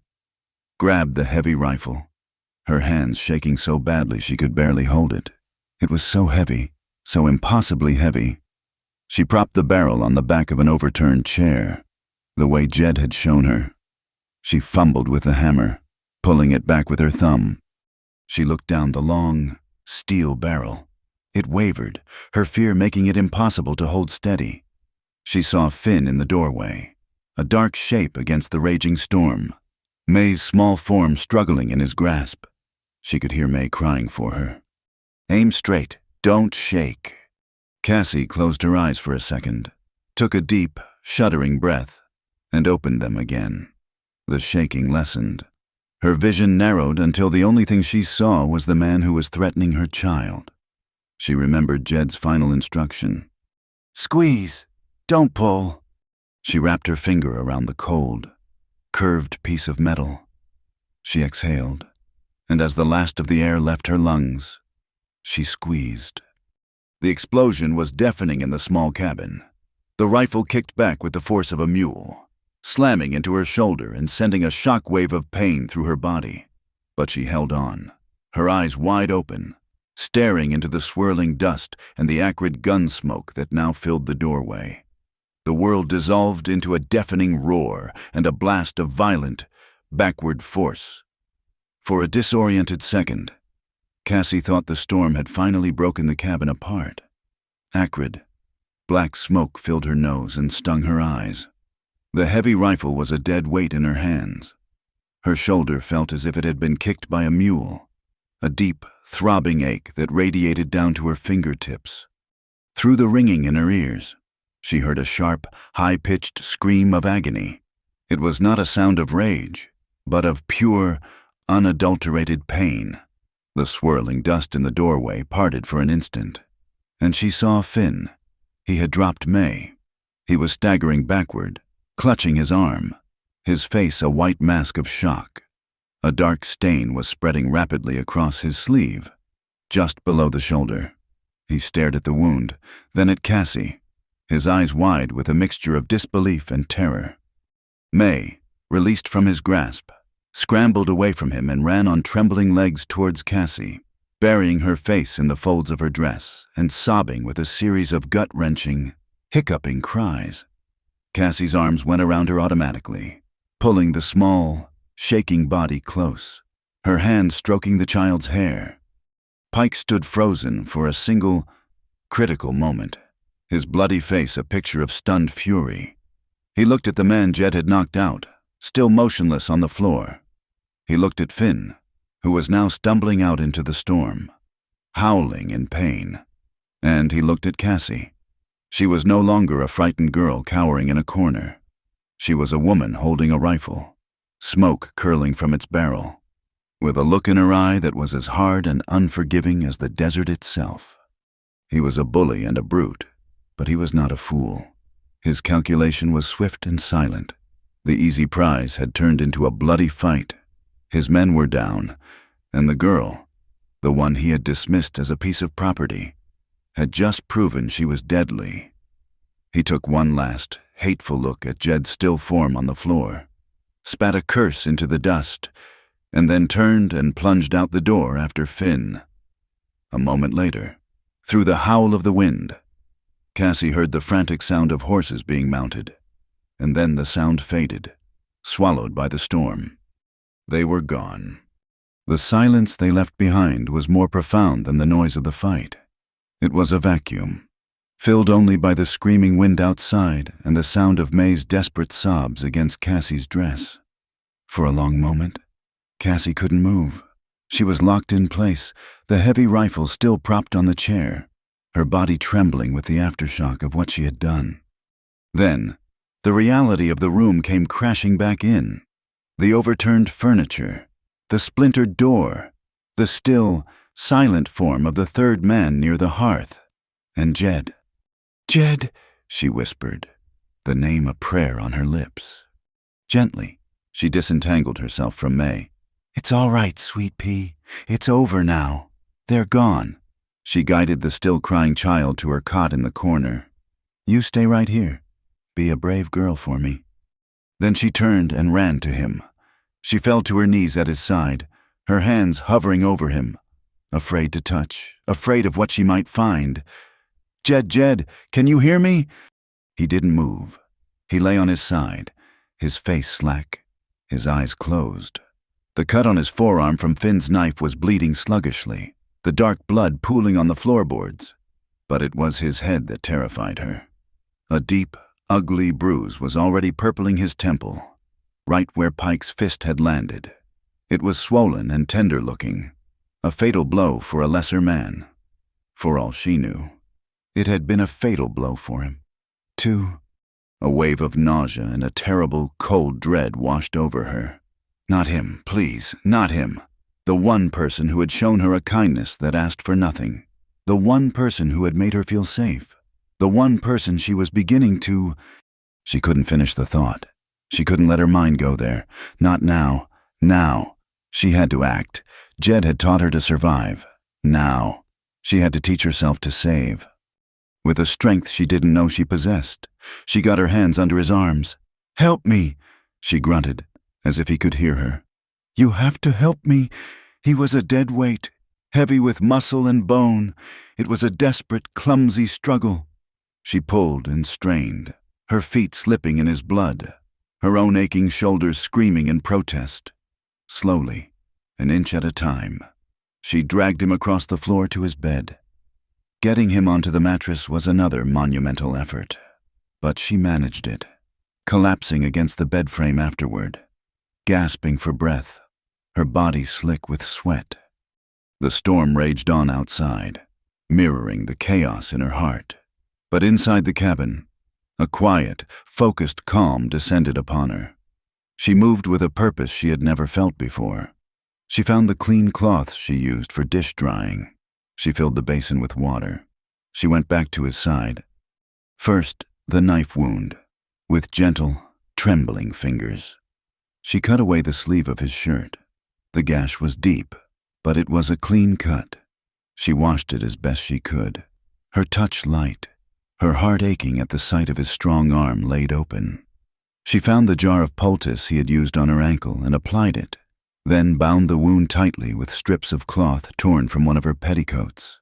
grabbed the heavy rifle, her hands shaking so badly she could barely hold it. It was so heavy, so impossibly heavy. She propped the barrel on the back of an overturned chair, the way Jed had shown her. She fumbled with the hammer, pulling it back with her thumb. She looked down the long, steel barrel. It wavered, her fear making it impossible to hold steady. She saw Finn in the doorway, a dark shape against the raging storm, May's small form struggling in his grasp. She could hear May crying for her. "Aim straight, don't shake." Cassie closed her eyes for a second, took a deep, shuddering breath, and opened them again. The shaking lessened. Her vision narrowed until the only thing she saw was the man who was threatening her child. She remembered Jed's final instruction. "Squeeze, don't pull." She wrapped her finger around the cold, curved piece of metal. She exhaled, and as the last of the air left her lungs, she squeezed. The explosion was deafening in the small cabin. The rifle kicked back with the force of a mule, slamming into her shoulder and sending a shock wave of pain through her body. But she held on, her eyes wide open, staring into the swirling dust and the acrid gun smoke that now filled the doorway. The world dissolved into a deafening roar and a blast of violent, backward force. For a disoriented second, Cassie thought the storm had finally broken the cabin apart. Acrid, black smoke filled her nose and stung her eyes. The heavy rifle was a dead weight in her hands. Her shoulder felt as if it had been kicked by a mule, a deep, throbbing ache that radiated down to her fingertips. Through the ringing in her ears, she heard a sharp, high-pitched scream of agony. It was not a sound of rage, but of pure, unadulterated pain. The swirling dust in the doorway parted for an instant, and she saw Finn. He had dropped May. He was staggering backward, clutching his arm, his face a white mask of shock. A dark stain was spreading rapidly across his sleeve, just below the shoulder. He stared at the wound, then at Cassie, his eyes wide with a mixture of disbelief and terror. May, released from his grasp, scrambled away from him and ran on trembling legs towards Cassie, burying her face in the folds of her dress and sobbing with a series of gut-wrenching, hiccuping cries. Cassie's arms went around her automatically, pulling the small, shaking body close, her hand stroking the child's hair. Pike stood frozen for a single, critical moment, his bloody face a picture of stunned fury. He looked at the man Jed had knocked out, still motionless on the floor. He looked at Finn, who was now stumbling out into the storm, howling in pain. And he looked at Cassie. She was no longer a frightened girl cowering in a corner. She was a woman holding a rifle, smoke curling from its barrel, with a look in her eye that was as hard and unforgiving as the desert itself. He was a bully and a brute, but he was not a fool. His calculation was swift and silent. The easy prize had turned into a bloody fight. His men were down, and the girl, the one he had dismissed as a piece of property, had just proven she was deadly. He took one last, hateful look at Jed's still form on the floor, spat a curse into the dust, and then turned and plunged out the door after Finn. A moment later, through the howl of the wind, Cassie heard the frantic sound of horses being mounted, and then the sound faded, swallowed by the storm. They were gone. The silence they left behind was more profound than the noise of the fight. It was a vacuum, filled only by the screaming wind outside and the sound of May's desperate sobs against Cassie's dress. For a long moment, Cassie couldn't move. She was locked in place, the heavy rifle still propped on the chair, her body trembling with the aftershock of what she had done. Then, the reality of the room came crashing back in. The overturned furniture, the splintered door, the still, silent form of the third man near the hearth, and Jed. "Jed," she whispered, the name a prayer on her lips. Gently, she disentangled herself from May. "It's all right, sweet pea. It's over now. They're gone." She guided the still crying child to her cot in the corner. "You stay right here. Be a brave girl for me." Then she turned and ran to him. She fell to her knees at his side, her hands hovering over him, afraid to touch, afraid of what she might find. Jed, can you hear me?" He didn't move. He lay on his side, his face slack, his eyes closed. The cut on his forearm from Finn's knife was bleeding sluggishly, the dark blood pooling on the floorboards. But it was his head that terrified her. A deep, ugly bruise was already purpling his temple, right where Pike's fist had landed. It was swollen and tender-looking, a fatal blow for a lesser man. For all she knew, it had been a fatal blow for him, too. A wave of nausea and a terrible, cold dread washed over her. Not him, please, not him. The one person who had shown her a kindness that asked for nothing. The one person who had made her feel safe. The one person she was beginning to... She couldn't finish the thought. She couldn't let her mind go there. Not now. Now. She had to act. Jed had taught her to survive. Now. She had to teach herself to save. With a strength she didn't know she possessed, she got her hands under his arms. "Help me," she grunted, as if he could hear her. "You have to help me." He was a dead weight, heavy with muscle and bone. It was a desperate, clumsy struggle. She pulled and strained, her feet slipping in his blood, her own aching shoulders screaming in protest. Slowly, an inch at a time, she dragged him across the floor to his bed. Getting him onto the mattress was another monumental effort, but she managed it, collapsing against the bed frame afterward, gasping for breath, her body slick with sweat. The storm raged on outside, mirroring the chaos in her heart. But inside the cabin, a quiet, focused calm descended upon her. She moved with a purpose she had never felt before. She found the clean cloths she used for dish drying. She filled the basin with water. She went back to his side. First, the knife wound, with gentle, trembling fingers. She cut away the sleeve of his shirt. The gash was deep, but it was a clean cut. She washed it as best she could, her touch light, her heart aching at the sight of his strong arm laid open. She found the jar of poultice he had used on her ankle and applied it, then bound the wound tightly with strips of cloth torn from one of her petticoats.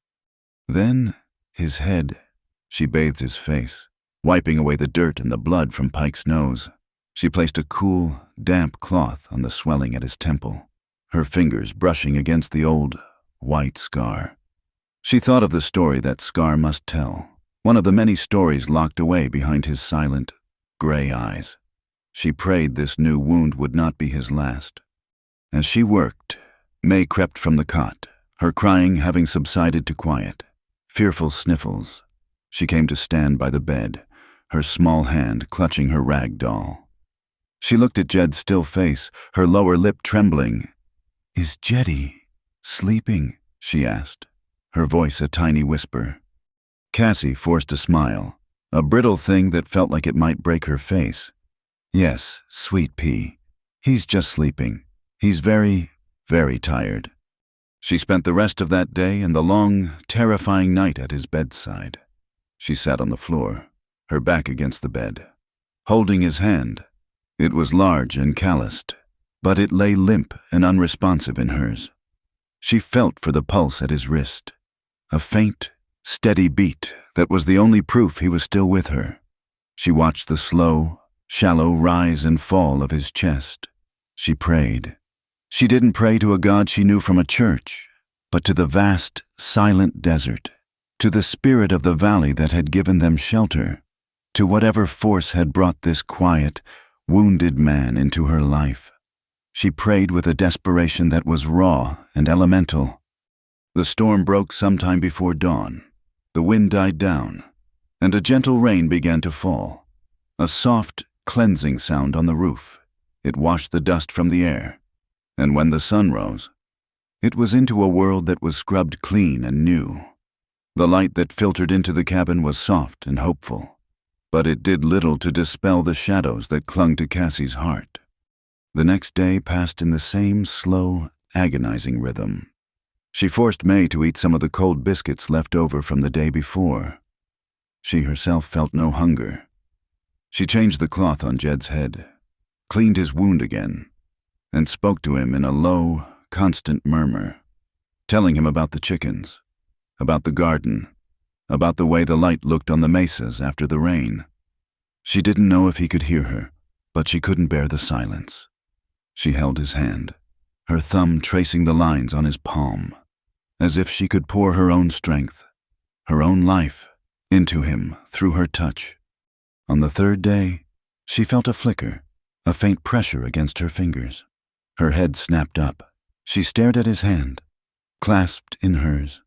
Then, his head. She bathed his face, wiping away the dirt and the blood from Pike's nose. She placed a cool, damp cloth on the swelling at his temple, her fingers brushing against the old, white scar. She thought of the story that scar must tell, one of the many stories locked away behind his silent, gray eyes. She prayed this new wound would not be his last. As she worked, May crept from the cot, her crying having subsided to quiet. Fearful sniffles. She came to stand by the bed, her small hand clutching her rag doll. She looked at Jed's still face, her lower lip trembling. "Is Jeddy sleeping?" she asked, her voice a tiny whisper. Cassie forced a smile, a brittle thing that felt like it might break her face. "Yes, sweet pea. He's just sleeping. He's very, very tired." She spent the rest of that day and the long, terrifying night at his bedside. She sat on the floor, her back against the bed, holding his hand. It was large and calloused, but it lay limp and unresponsive in hers. She felt for the pulse at his wrist, a faint, steady beat that was the only proof he was still with her. She watched the slow, shallow rise and fall of his chest. She prayed. She didn't pray to a God she knew from a church, but to the vast, silent desert, to the spirit of the valley that had given them shelter, to whatever force had brought this quiet, wounded man into her life. She prayed with a desperation that was raw and elemental. The storm broke sometime before dawn. The wind died down, and a gentle rain began to fall. A soft, cleansing sound on the roof. It washed the dust from the air. And when the sun rose, it was into a world that was scrubbed clean and new. The light that filtered into the cabin was soft and hopeful, but it did little to dispel the shadows that clung to Cassie's heart. The next day passed in the same slow, agonizing rhythm. She forced May to eat some of the cold biscuits left over from the day before. She herself felt no hunger. She changed the cloth on Jed's head, cleaned his wound again, and spoke to him in a low, constant murmur, telling him about the chickens, about the garden, about the way the light looked on the mesas after the rain. She didn't know if he could hear her, but she couldn't bear the silence. She held his hand, her thumb tracing the lines on his palm, as if she could pour her own strength, her own life, into him through her touch. On the third day, she felt a flicker, a faint pressure against her fingers. Her head snapped up. She stared at his hand, clasped in hers.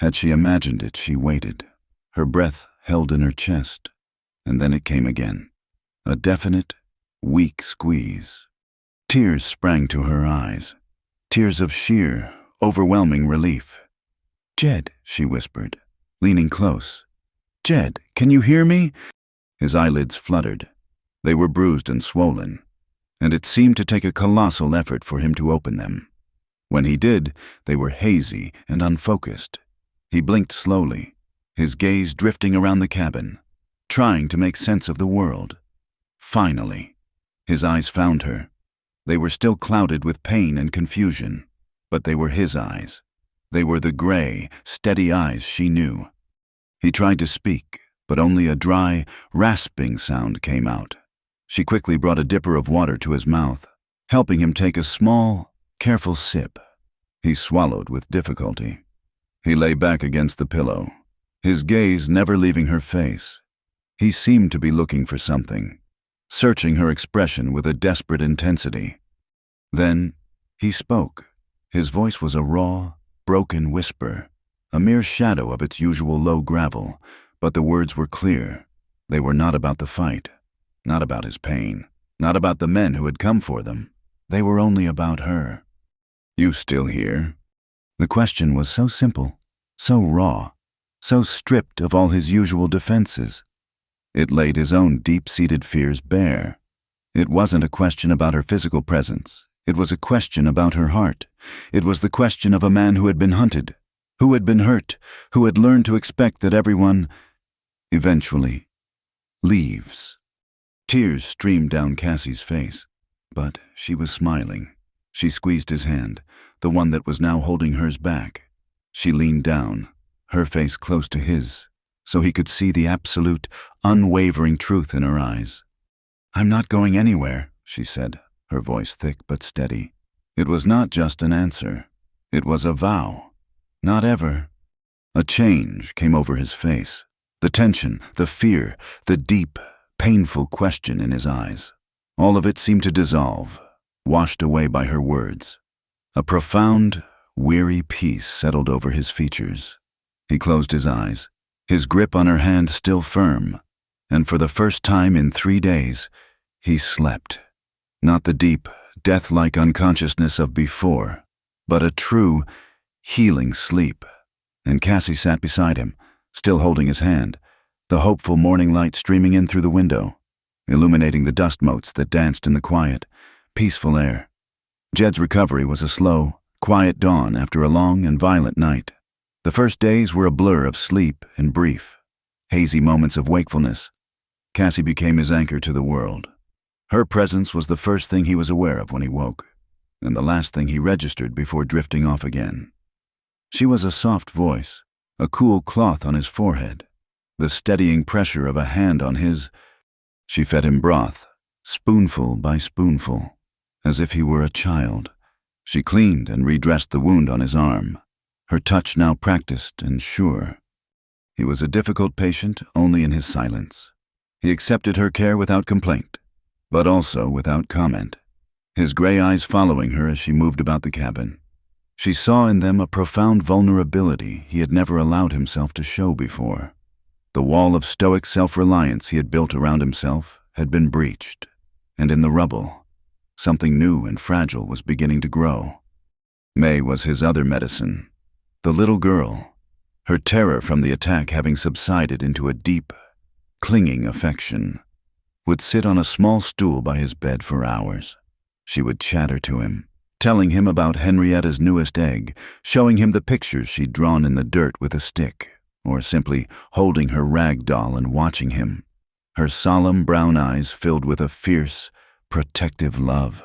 Had she imagined it, she waited, her breath held in her chest, and then it came again, a definite, weak squeeze. Tears sprang to her eyes, tears of sheer, overwhelming relief. "Jed," she whispered, leaning close. "Jed, can you hear me?" His eyelids fluttered. They were bruised and swollen, and it seemed to take a colossal effort for him to open them. When he did, they were hazy and unfocused. He blinked slowly, his gaze drifting around the cabin, trying to make sense of the world. Finally, his eyes found her. They were still clouded with pain and confusion, but they were his eyes. They were the gray, steady eyes she knew. He tried to speak, but only a dry, rasping sound came out. She quickly brought a dipper of water to his mouth, helping him take a small, careful sip. He swallowed with difficulty. He lay back against the pillow, his gaze never leaving her face. He seemed to be looking for something, searching her expression with a desperate intensity. Then he spoke. His voice was a raw, broken whisper, a mere shadow of its usual low gravel, but the words were clear. They were not about the fight, not about his pain, not about the men who had come for them. They were only about her. "You still here?" The question was so simple, so raw, so stripped of all his usual defenses. It laid his own deep-seated fears bare. It wasn't a question about her physical presence. It was a question about her heart. It was the question of a man who had been hunted, who had been hurt, who had learned to expect that everyone, eventually, leaves. Tears streamed down Cassie's face, but she was smiling. She squeezed his hand, the one that was now holding hers back. She leaned down, her face close to his, so he could see the absolute, unwavering truth in her eyes. "I'm not going anywhere," she said, her voice thick but steady. It was not just an answer. It was a vow. Not ever. A change came over his face, the tension, the fear, the deep, painful question in his eyes. All of it seemed to dissolve, washed away by her words. A profound, weary peace settled over his features. He closed his eyes, his grip on her hand still firm, and for the first time in 3 days, he slept. Not the deep, death-like unconsciousness of before, but a true, healing sleep. And Cassie sat beside him, still holding his hand, the hopeful morning light streaming in through the window, illuminating the dust motes that danced in the quiet, peaceful air. Jed's recovery was a slow, quiet dawn after a long and violent night. The first days were a blur of sleep and brief, hazy moments of wakefulness. Cassie became his anchor to the world. Her presence was the first thing he was aware of when he woke. and the last thing he registered before drifting off again. She was a soft voice, a cool cloth on his forehead, the steadying pressure of a hand on his. She fed him broth, spoonful by spoonful, as if he were a child. She cleaned and redressed the wound on his arm, her touch now practiced and sure. He was a difficult patient only in his silence. He accepted her care without complaint, but also without comment, his gray eyes following her as she moved about the cabin. She saw in them a profound vulnerability he had never allowed himself to show before. The wall of stoic self-reliance he had built around himself had been breached, and in the rubble, something new and fragile was beginning to grow. May was his other medicine. The little girl, her terror from the attack having subsided into a deep, clinging affection, would sit on a small stool by his bed for hours. She would chatter to him, telling him about Henrietta's newest egg, showing him the pictures she'd drawn in the dirt with a stick, or simply holding her rag doll and watching him, her solemn brown eyes filled with a fierce, protective love.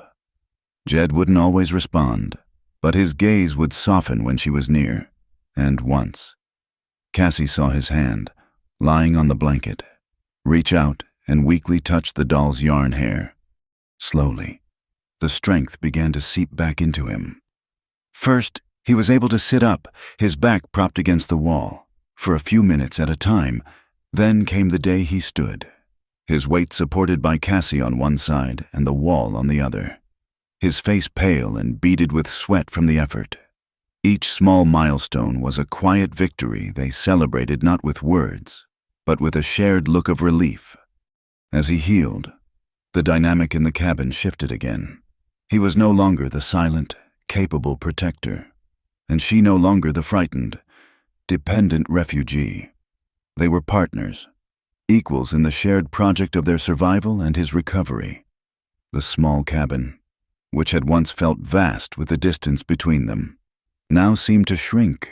Jed wouldn't always respond, but his gaze would soften when she was near, and once, Cassie saw his hand, lying on the blanket, reach out and weakly touch the doll's yarn hair. Slowly, the strength began to seep back into him. First, he was able to sit up, his back propped against the wall, for a few minutes at a time. Then came the day he stood, his weight supported by Cassie on one side and the wall on the other, his face pale and beaded with sweat from the effort. Each small milestone was a quiet victory they celebrated not with words, but with a shared look of relief. As he healed, the dynamic in the cabin shifted again. He was no longer the silent, capable protector, and she no longer the frightened, dependent refugee. They were partners, equals in the shared project of their survival and his recovery. The small cabin, which had once felt vast with the distance between them, now seemed to shrink,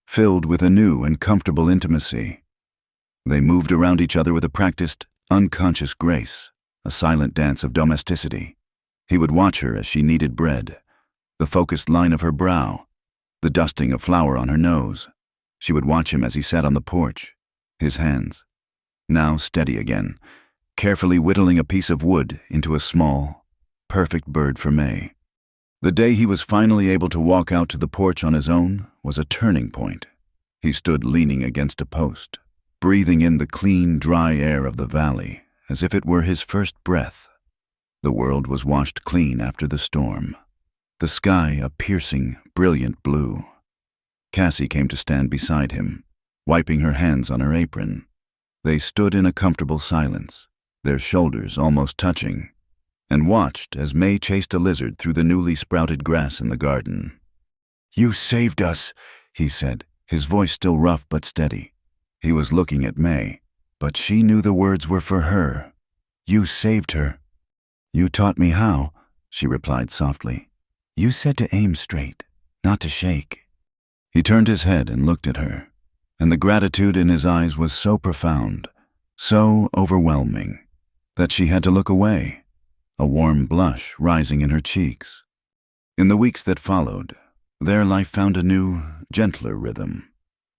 filled with a new and comfortable intimacy. They moved around each other with a practiced, unconscious grace, a silent dance of domesticity. He would watch her as she kneaded bread, the focused line of her brow, the dusting of flour on her nose. She would watch him as he sat on the porch, his hands, now steady again, carefully whittling a piece of wood into a small, perfect bird for May. The day he was finally able to walk out to the porch on his own was a turning point. He stood leaning against a post, breathing in the clean, dry air of the valley as if it were his first breath. The world was washed clean after the storm, the sky a piercing, brilliant blue. Cassie came to stand beside him, wiping her hands on her apron. They stood in a comfortable silence, their shoulders almost touching, and watched as May chased a lizard through the newly sprouted grass in the garden. "You saved us," he said, his voice still rough but steady. He was looking at May, but she knew the words were for her. "You saved her." "You taught me how," she replied softly. "You said to aim straight, not to shake." He turned his head and looked at her, and the gratitude in his eyes was so profound, so overwhelming, that she had to look away, a warm blush rising in her cheeks. In the weeks that followed, their life found a new, gentler rhythm.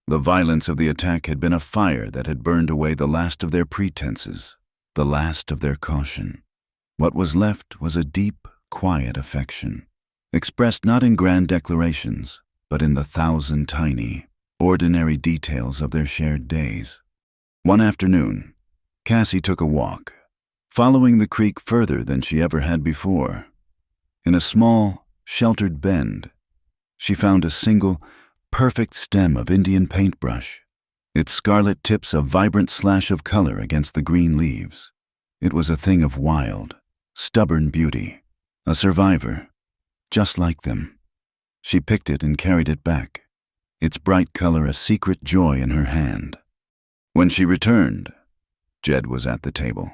The violence of the attack had been a fire that had burned away the last of their pretenses, the last of their caution. What was left was a deep, quiet affection, expressed not in grand declarations, but in the thousand tiny, ordinary details of their shared days. One afternoon, Cassie took a walk, following the creek further than she ever had before. In a small, sheltered bend, she found a single, perfect stem of Indian paintbrush, its scarlet tips a vibrant slash of color against the green leaves. It was a thing of wild, stubborn beauty, a survivor, just like them. She picked it and carried it back, its bright color a secret joy in her hand. When she returned, Jed was at the table,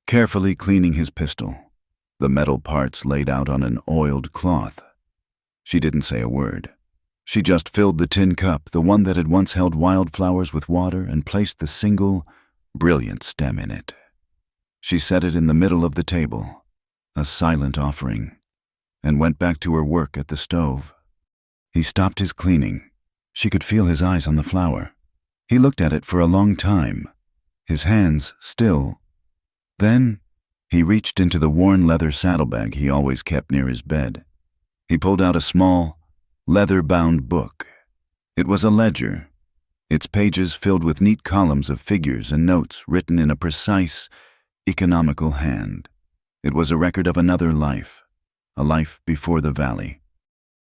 carefully cleaning his pistol, the metal parts laid out on an oiled cloth. She didn't say a word. She just filled the tin cup, the one that had once held wildflowers, with water and placed the single, brilliant stem in it. She set it in the middle of the table, a silent offering. and went back to her work at the stove. He stopped his cleaning. She could feel his eyes on the flower. He looked at it for a long time, his hands still. Then he reached into the worn leather saddlebag he always kept near his bed. He pulled out a small, leather-bound book. It was a ledger, its pages filled with neat columns of figures and notes written in a precise, economical hand. It was a record of another life, a life before the valley.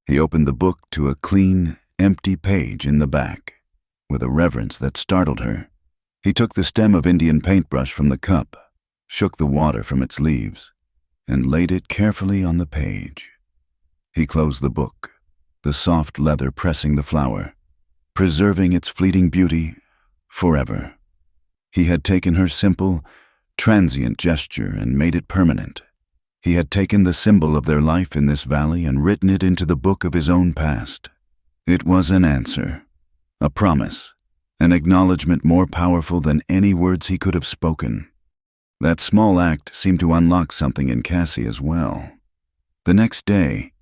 He opened the book to a clean, empty page in the back. With a reverence that startled her, he took the stem of Indian paintbrush from the cup, shook the water from its leaves, and laid it carefully on the page. He closed the book, the soft leather pressing the flower, preserving its fleeting beauty forever. He had taken her simple, transient gesture and made it permanent. He had taken the symbol of their life in this valley and written it into the book of his own past. It was an answer, a promise, an acknowledgement more powerful than any words he could have spoken. That small act seemed to unlock something in Cassie as well. The next day,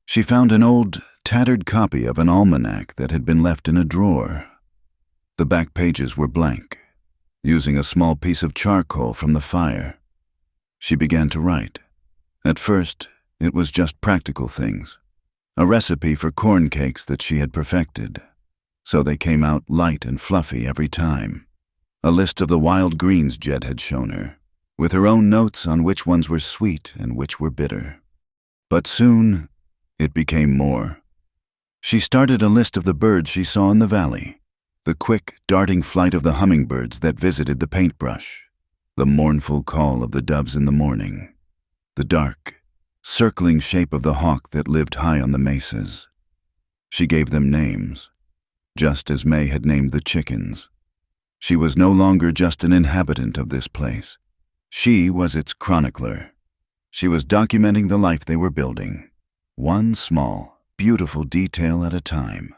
she found an old, tattered copy of an almanac that had been left in a drawer. The back pages were blank. Using a small piece of charcoal from the fire, she began to write. At first, it was just practical things, a recipe for corn cakes that she had perfected, so they came out light and fluffy every time. A list of the wild greens Jed had shown her, with her own notes on which ones were sweet and which were bitter. But soon, it became more. She started a list of the birds she saw in the valley, the quick, darting flight of the hummingbirds that visited the paintbrush, the mournful call of the doves in the morning, the dark, circling shape of the hawk that lived high on the mesas. She gave them names, just as May had named the chickens. She was no longer just an inhabitant of this place. She was its chronicler. She was documenting the life they were building, one small, beautiful detail at a time.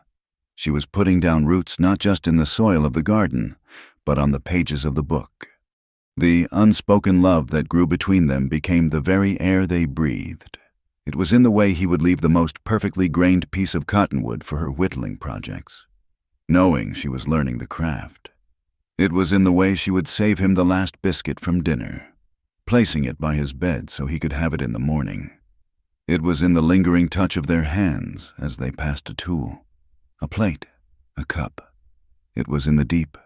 She was putting down roots not just in the soil of the garden, but on the pages of the book. The unspoken love that grew between them became the very air they breathed. It was in the way he would leave the most perfectly grained piece of cottonwood for her whittling projects, knowing she was learning the craft. It was in the way she would save him the last biscuit from dinner, placing it by his bed so he could have it in the morning. It was in the lingering touch of their hands as they passed a tool, a plate, a cup. It was in the deep,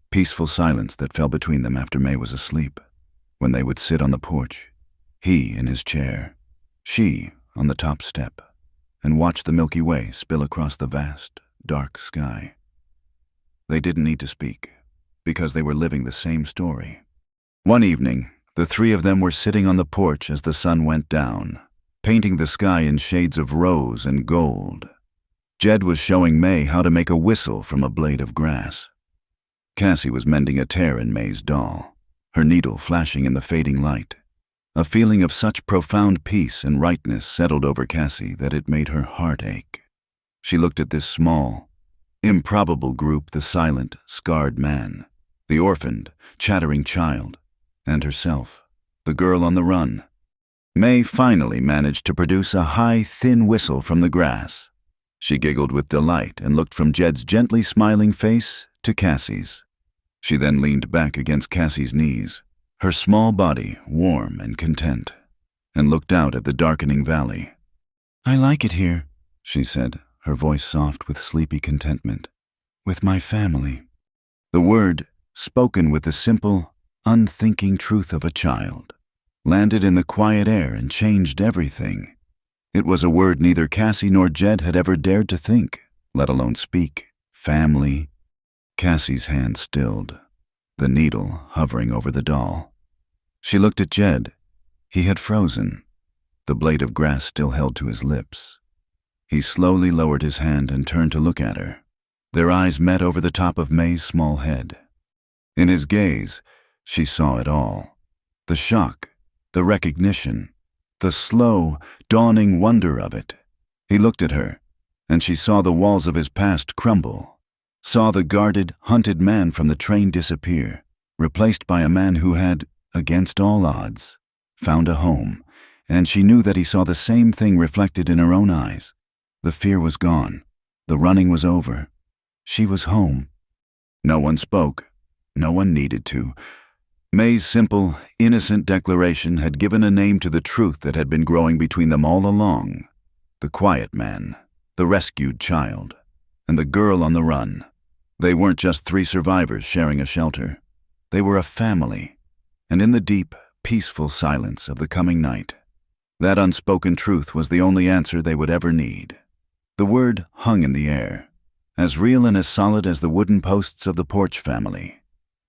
peaceful silence that fell between them after May was asleep, when they would sit on the porch, he in his chair, she on the top step, and watch the Milky Way spill across the vast, dark sky. They didn't need to speak, because they were living the same story. One evening, the three of them were sitting on the porch as the sun went down, painting the sky in shades of rose and gold. Jed was showing May how to make a whistle from a blade of grass. Cassie was mending a tear in May's doll, her needle flashing in the fading light. A feeling of such profound peace and rightness settled over Cassie that it made her heart ache. She looked at this small, improbable group, the silent, scarred man, the orphaned, chattering child, and herself, the girl on the run. May finally managed to produce a high, thin whistle from the grass. She giggled with delight and looked from Jed's gently smiling face to Cassie's. She then leaned back against Cassie's knees, her small body warm and content, and looked out at the darkening valley. "I like it here," she said, her voice soft with sleepy contentment. "With my family." The word, spoken with the simple, unthinking truth of a child, landed in the quiet air and changed everything. It was a word neither Cassie nor Jed had ever dared to think, let alone speak. Family. Cassie's hand stilled, the needle hovering over the doll. She looked at Jed. He had frozen, the blade of grass still held to his lips. He slowly lowered his hand and turned to look at her. Their eyes met over the top of May's small head. In his gaze, she saw it all. The shock, the recognition, the slow, dawning wonder of it. He looked at her, and she saw the walls of his past crumble, saw the guarded, hunted man from the train disappear, replaced by a man who had, against all odds, found a home and she knew that he saw the same thing reflected in her own eyes. The fear was gone. The running was over. She was home. No one spoke. No one needed to. May's simple, innocent declaration had given a name to the truth that had been growing between them all along. The quiet man, the rescued child, and the girl on the run. They weren't just three survivors sharing a shelter. They were a family. And in the deep, peaceful silence of the coming night, that unspoken truth was the only answer they would ever need. The word hung in the air, as real and as solid as the wooden posts of the Porch family.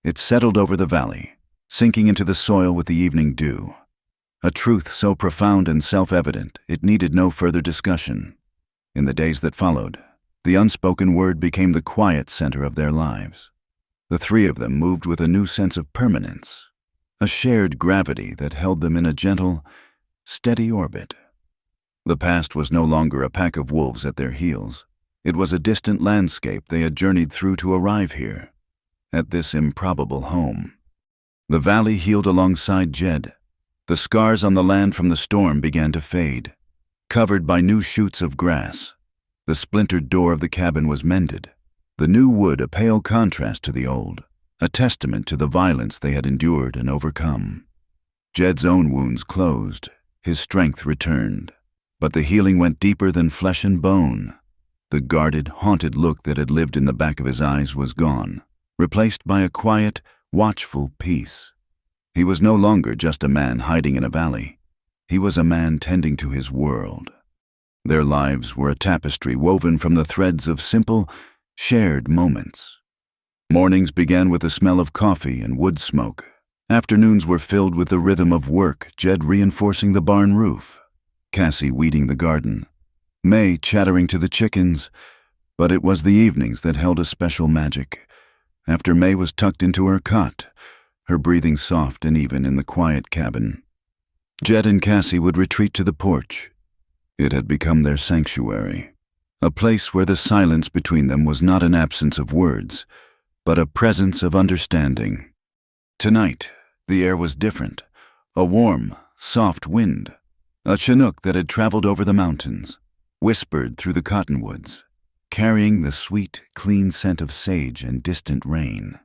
It settled over the valley, sinking into the soil with the evening dew. A truth so profound and self-evident it needed no further discussion. In the days that followed, the unspoken word became the quiet center of their lives. The three of them moved with a new sense of permanence, a shared gravity that held them in a gentle, steady orbit. The past was no longer a pack of wolves at their heels. It was a distant landscape they had journeyed through to arrive here, at this improbable home. The valley healed alongside Jed. The scars on the land from the storm began to fade, covered by new shoots of grass. The splintered door of the cabin was mended, the new wood a pale contrast to the old, a testament to the violence they had endured and overcome. Jed's own wounds closed, his strength returned, but the healing went deeper than flesh and bone. The guarded, haunted look that had lived in the back of his eyes was gone, replaced by a quiet, watchful peace. He was no longer just a man hiding in a valley. He was a man tending to his world. Their lives were a tapestry woven from the threads of simple, shared moments. Mornings began with the smell of coffee and wood smoke. Afternoons were filled with the rhythm of work, Jed reinforcing the barn roof, Cassie weeding the garden, May chattering to the chickens. But it was the evenings that held a special magic. After May was tucked into her cot, her breathing soft and even in the quiet cabin, Jed and Cassie would retreat to the porch. It had become their sanctuary, a place where the silence between them was not an absence of words, but a presence of understanding. Tonight, the air was different, a warm, soft wind, a chinook that had traveled over the mountains, whispered through the cottonwoods, carrying the sweet, clean scent of sage and distant rain.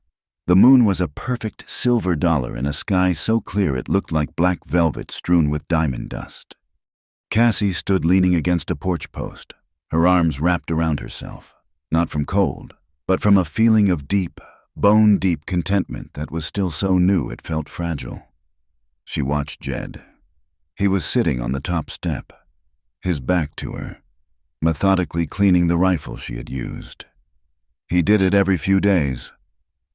The moon was a perfect silver dollar in a sky so clear it looked like black velvet strewn with diamond dust. Cassie stood leaning against a porch post, her arms wrapped around herself, not from cold, but from a feeling of deep, bone-deep contentment that was still so new it felt fragile. She watched Jed. He was sitting on the top step, his back to her, methodically cleaning the rifle she had used. He did it every few days,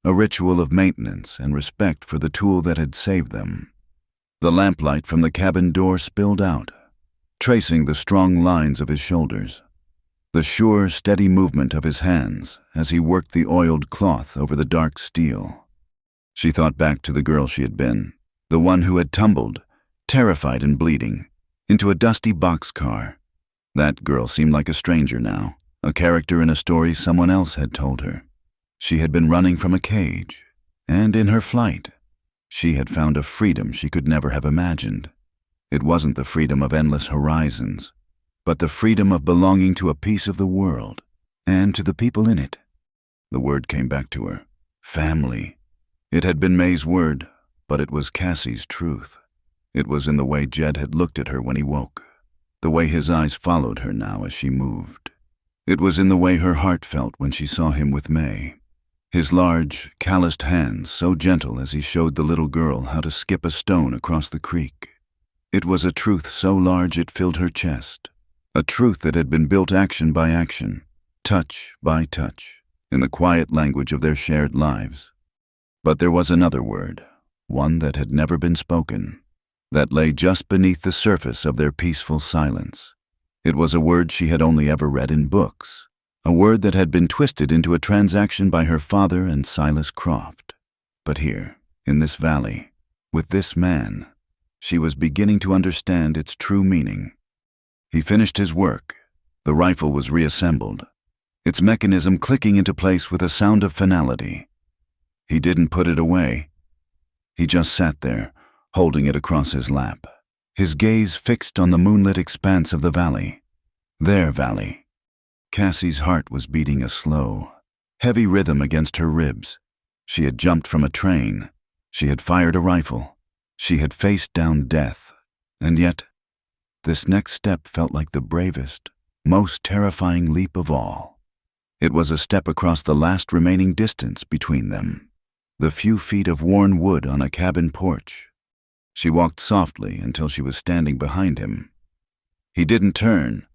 a ritual of maintenance and respect for the tool that had saved them. The lamplight from the cabin door spilled out, tracing the strong lines of his shoulders, the sure, steady movement of his hands as he worked the oiled cloth over the dark steel. She thought back to the girl she had been, the one who had tumbled, terrified and bleeding, into a dusty boxcar. That girl seemed like a stranger now, a character in a story someone else had told her. She had been running from a cage, and in her flight, she had found a freedom she could never have imagined. It wasn't the freedom of endless horizons, but the freedom of belonging to a piece of the world, and to the people in it. The word came back to her. Family. It had been May's word, but it was Cassie's truth. It was in the way Jed had looked at her when he woke, the way his eyes followed her now as she moved. It was in the way her heart felt when she saw him with May, his large, calloused hands so gentle as he showed the little girl how to skip a stone across the creek. It was a truth so large it filled her chest, a truth that had been built action by action, touch by touch, in the quiet language of their shared lives. But there was another word, one that had never been spoken, that lay just beneath the surface of their peaceful silence. It was a word she had only ever read in books, a word that had been twisted into a transaction by her father and Silas Croft. But here, in this valley, with this man, she was beginning to understand its true meaning. He finished his work. The rifle was reassembled, its mechanism clicking into place with a sound of finality. He didn't put it away. He just sat there, holding it across his lap, his gaze fixed on the moonlit expanse of the valley. Their valley. Cassie's heart was beating a slow, heavy rhythm against her ribs. She had jumped from a train. She had fired a rifle. She had faced down death. And yet, this next step felt like the bravest, most terrifying leap of all. It was a step across the last remaining distance between them, the few feet of worn wood on a cabin porch. She walked softly until she was standing behind him. He didn't turn,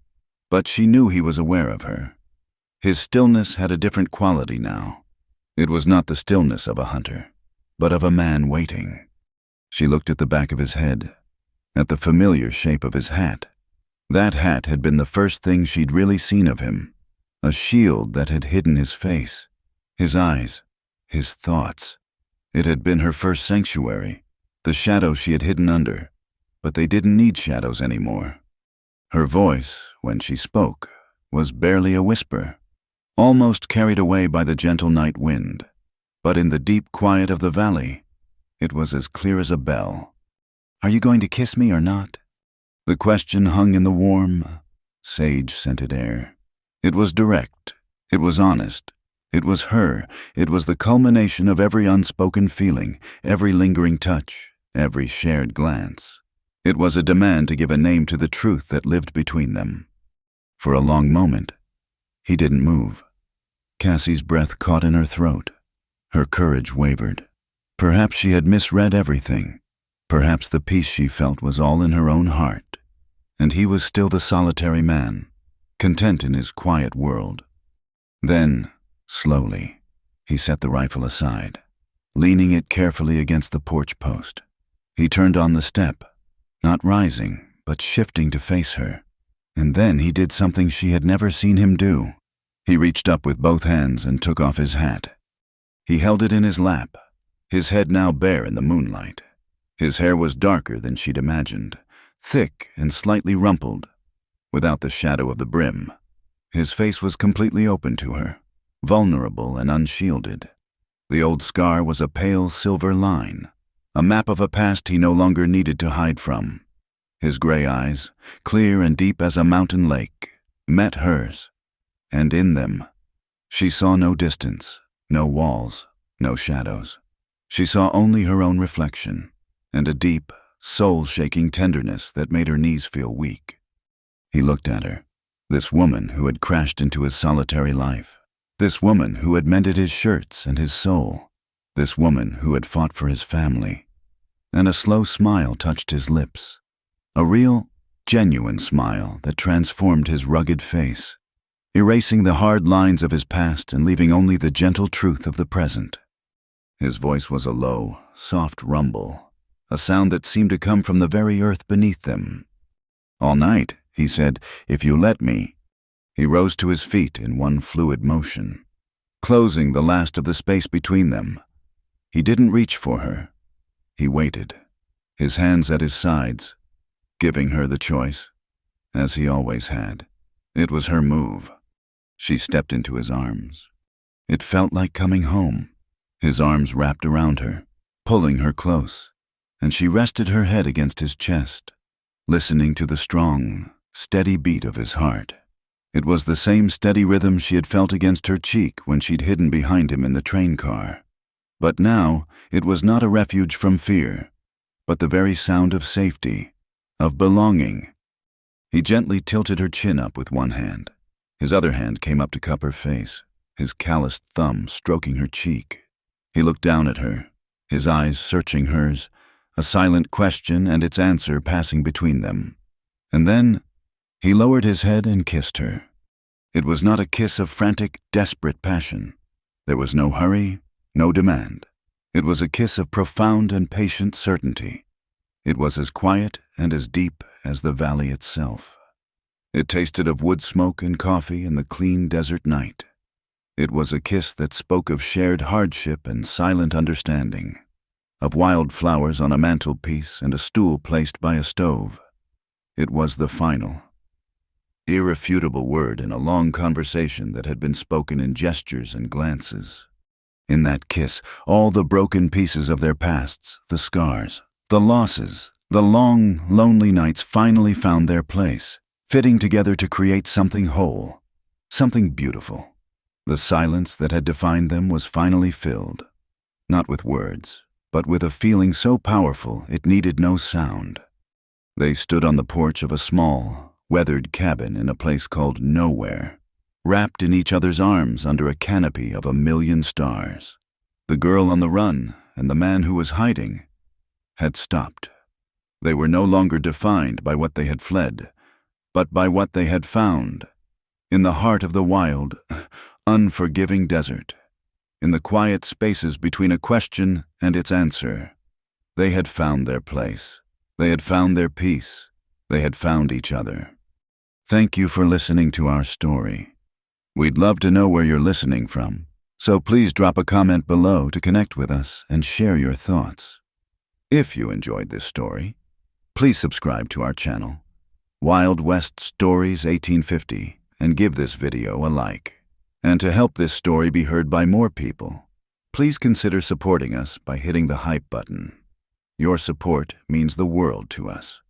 but she knew he was aware of her. His stillness had a different quality now. It was not the stillness of a hunter, but of a man waiting. She looked at the back of his head, at the familiar shape of his hat. That hat had been the first thing she'd really seen of him, a shield that had hidden his face, his eyes, his thoughts. It had been her first sanctuary, the shadow she had hidden under, but they didn't need shadows anymore. Her voice, when she spoke, was barely a whisper, almost carried away by the gentle night wind. But in the deep quiet of the valley, it was as clear as a bell. "Are you going to kiss me or not?" The question hung in the warm, sage-scented air. It was direct. It was honest. It was her. It was the culmination of every unspoken feeling, every lingering touch, every shared glance. It was a demand to give a name to the truth that lived between them. For a long moment, he didn't move. Cassie's breath caught in her throat. Her courage wavered. Perhaps she had misread everything. Perhaps the peace she felt was all in her own heart. And he was still the solitary man, content in his quiet world. Then, slowly, he set the rifle aside, leaning it carefully against the porch post. He turned on the step, not rising, but shifting to face her. And then he did something she had never seen him do. He reached up with both hands and took off his hat. He held it in his lap, his head now bare in the moonlight. His hair was darker than she'd imagined, thick and slightly rumpled, without the shadow of the brim. His face was completely open to her, vulnerable and unshielded. The old scar was a pale silver line, a map of a past he no longer needed to hide from. His gray eyes, clear and deep as a mountain lake, met hers, and in them, she saw no distance, no walls, no shadows. She saw only her own reflection, and a deep, soul-shaking tenderness that made her knees feel weak. He looked at her, this woman who had crashed into his solitary life, this woman who had mended his shirts and his soul, this woman who had fought for his family. And a slow smile touched his lips, a real, genuine smile that transformed his rugged face, erasing the hard lines of his past and leaving only the gentle truth of the present. His voice was a low, soft rumble, a sound that seemed to come from the very earth beneath them. "All night," he said, "if you let me." He rose to his feet in one fluid motion, closing the last of the space between them. He didn't reach for her. He waited, his hands at his sides, giving her the choice, as he always had. It was her move. She stepped into his arms. It felt like coming home. His arms wrapped around her, pulling her close, and she rested her head against his chest, listening to the strong, steady beat of his heart. It was the same steady rhythm she had felt against her cheek when she'd hidden behind him in the train car. But now it was not a refuge from fear, but the very sound of safety, of belonging. He gently tilted her chin up with one hand. His other hand came up to cup her face, his calloused thumb stroking her cheek. He looked down at her, his eyes searching hers, a silent question and its answer passing between them. And then he lowered his head and kissed her. It was not a kiss of frantic, desperate passion. There was no hurry, no demand. It was a kiss of profound and patient certainty. It was as quiet and as deep as the valley itself. It tasted of wood smoke and coffee in the clean desert night. It was a kiss that spoke of shared hardship and silent understanding, of wild flowers on a mantelpiece and a stool placed by a stove. It was the final, irrefutable word in a long conversation that had been spoken in gestures and glances. In that kiss, all the broken pieces of their pasts, the scars, the losses, The long, lonely nights finally found their place, fitting together to create something whole, something beautiful. The silence that had defined them was finally filled, not with words, but with a feeling so powerful it needed no sound. They stood on the porch of a small, weathered cabin in a place called Nowhere, wrapped in each other's arms under a canopy of 1,000,000 stars. The girl on the run and the man who was hiding had stopped. They were no longer defined by what they had fled, but by what they had found. In the heart of the wild, unforgiving desert, in the quiet spaces between a question and its answer, they had found their place. They had found their peace. They had found each other. Thank you for listening to our story. We'd love to know where you're listening from, so please drop a comment below to connect with us and share your thoughts. If you enjoyed this story, please subscribe to our channel, Wild West Stories 1850, and give this video a like. And to help this story be heard by more people, please consider supporting us by hitting the hype button. Your support means the world to us.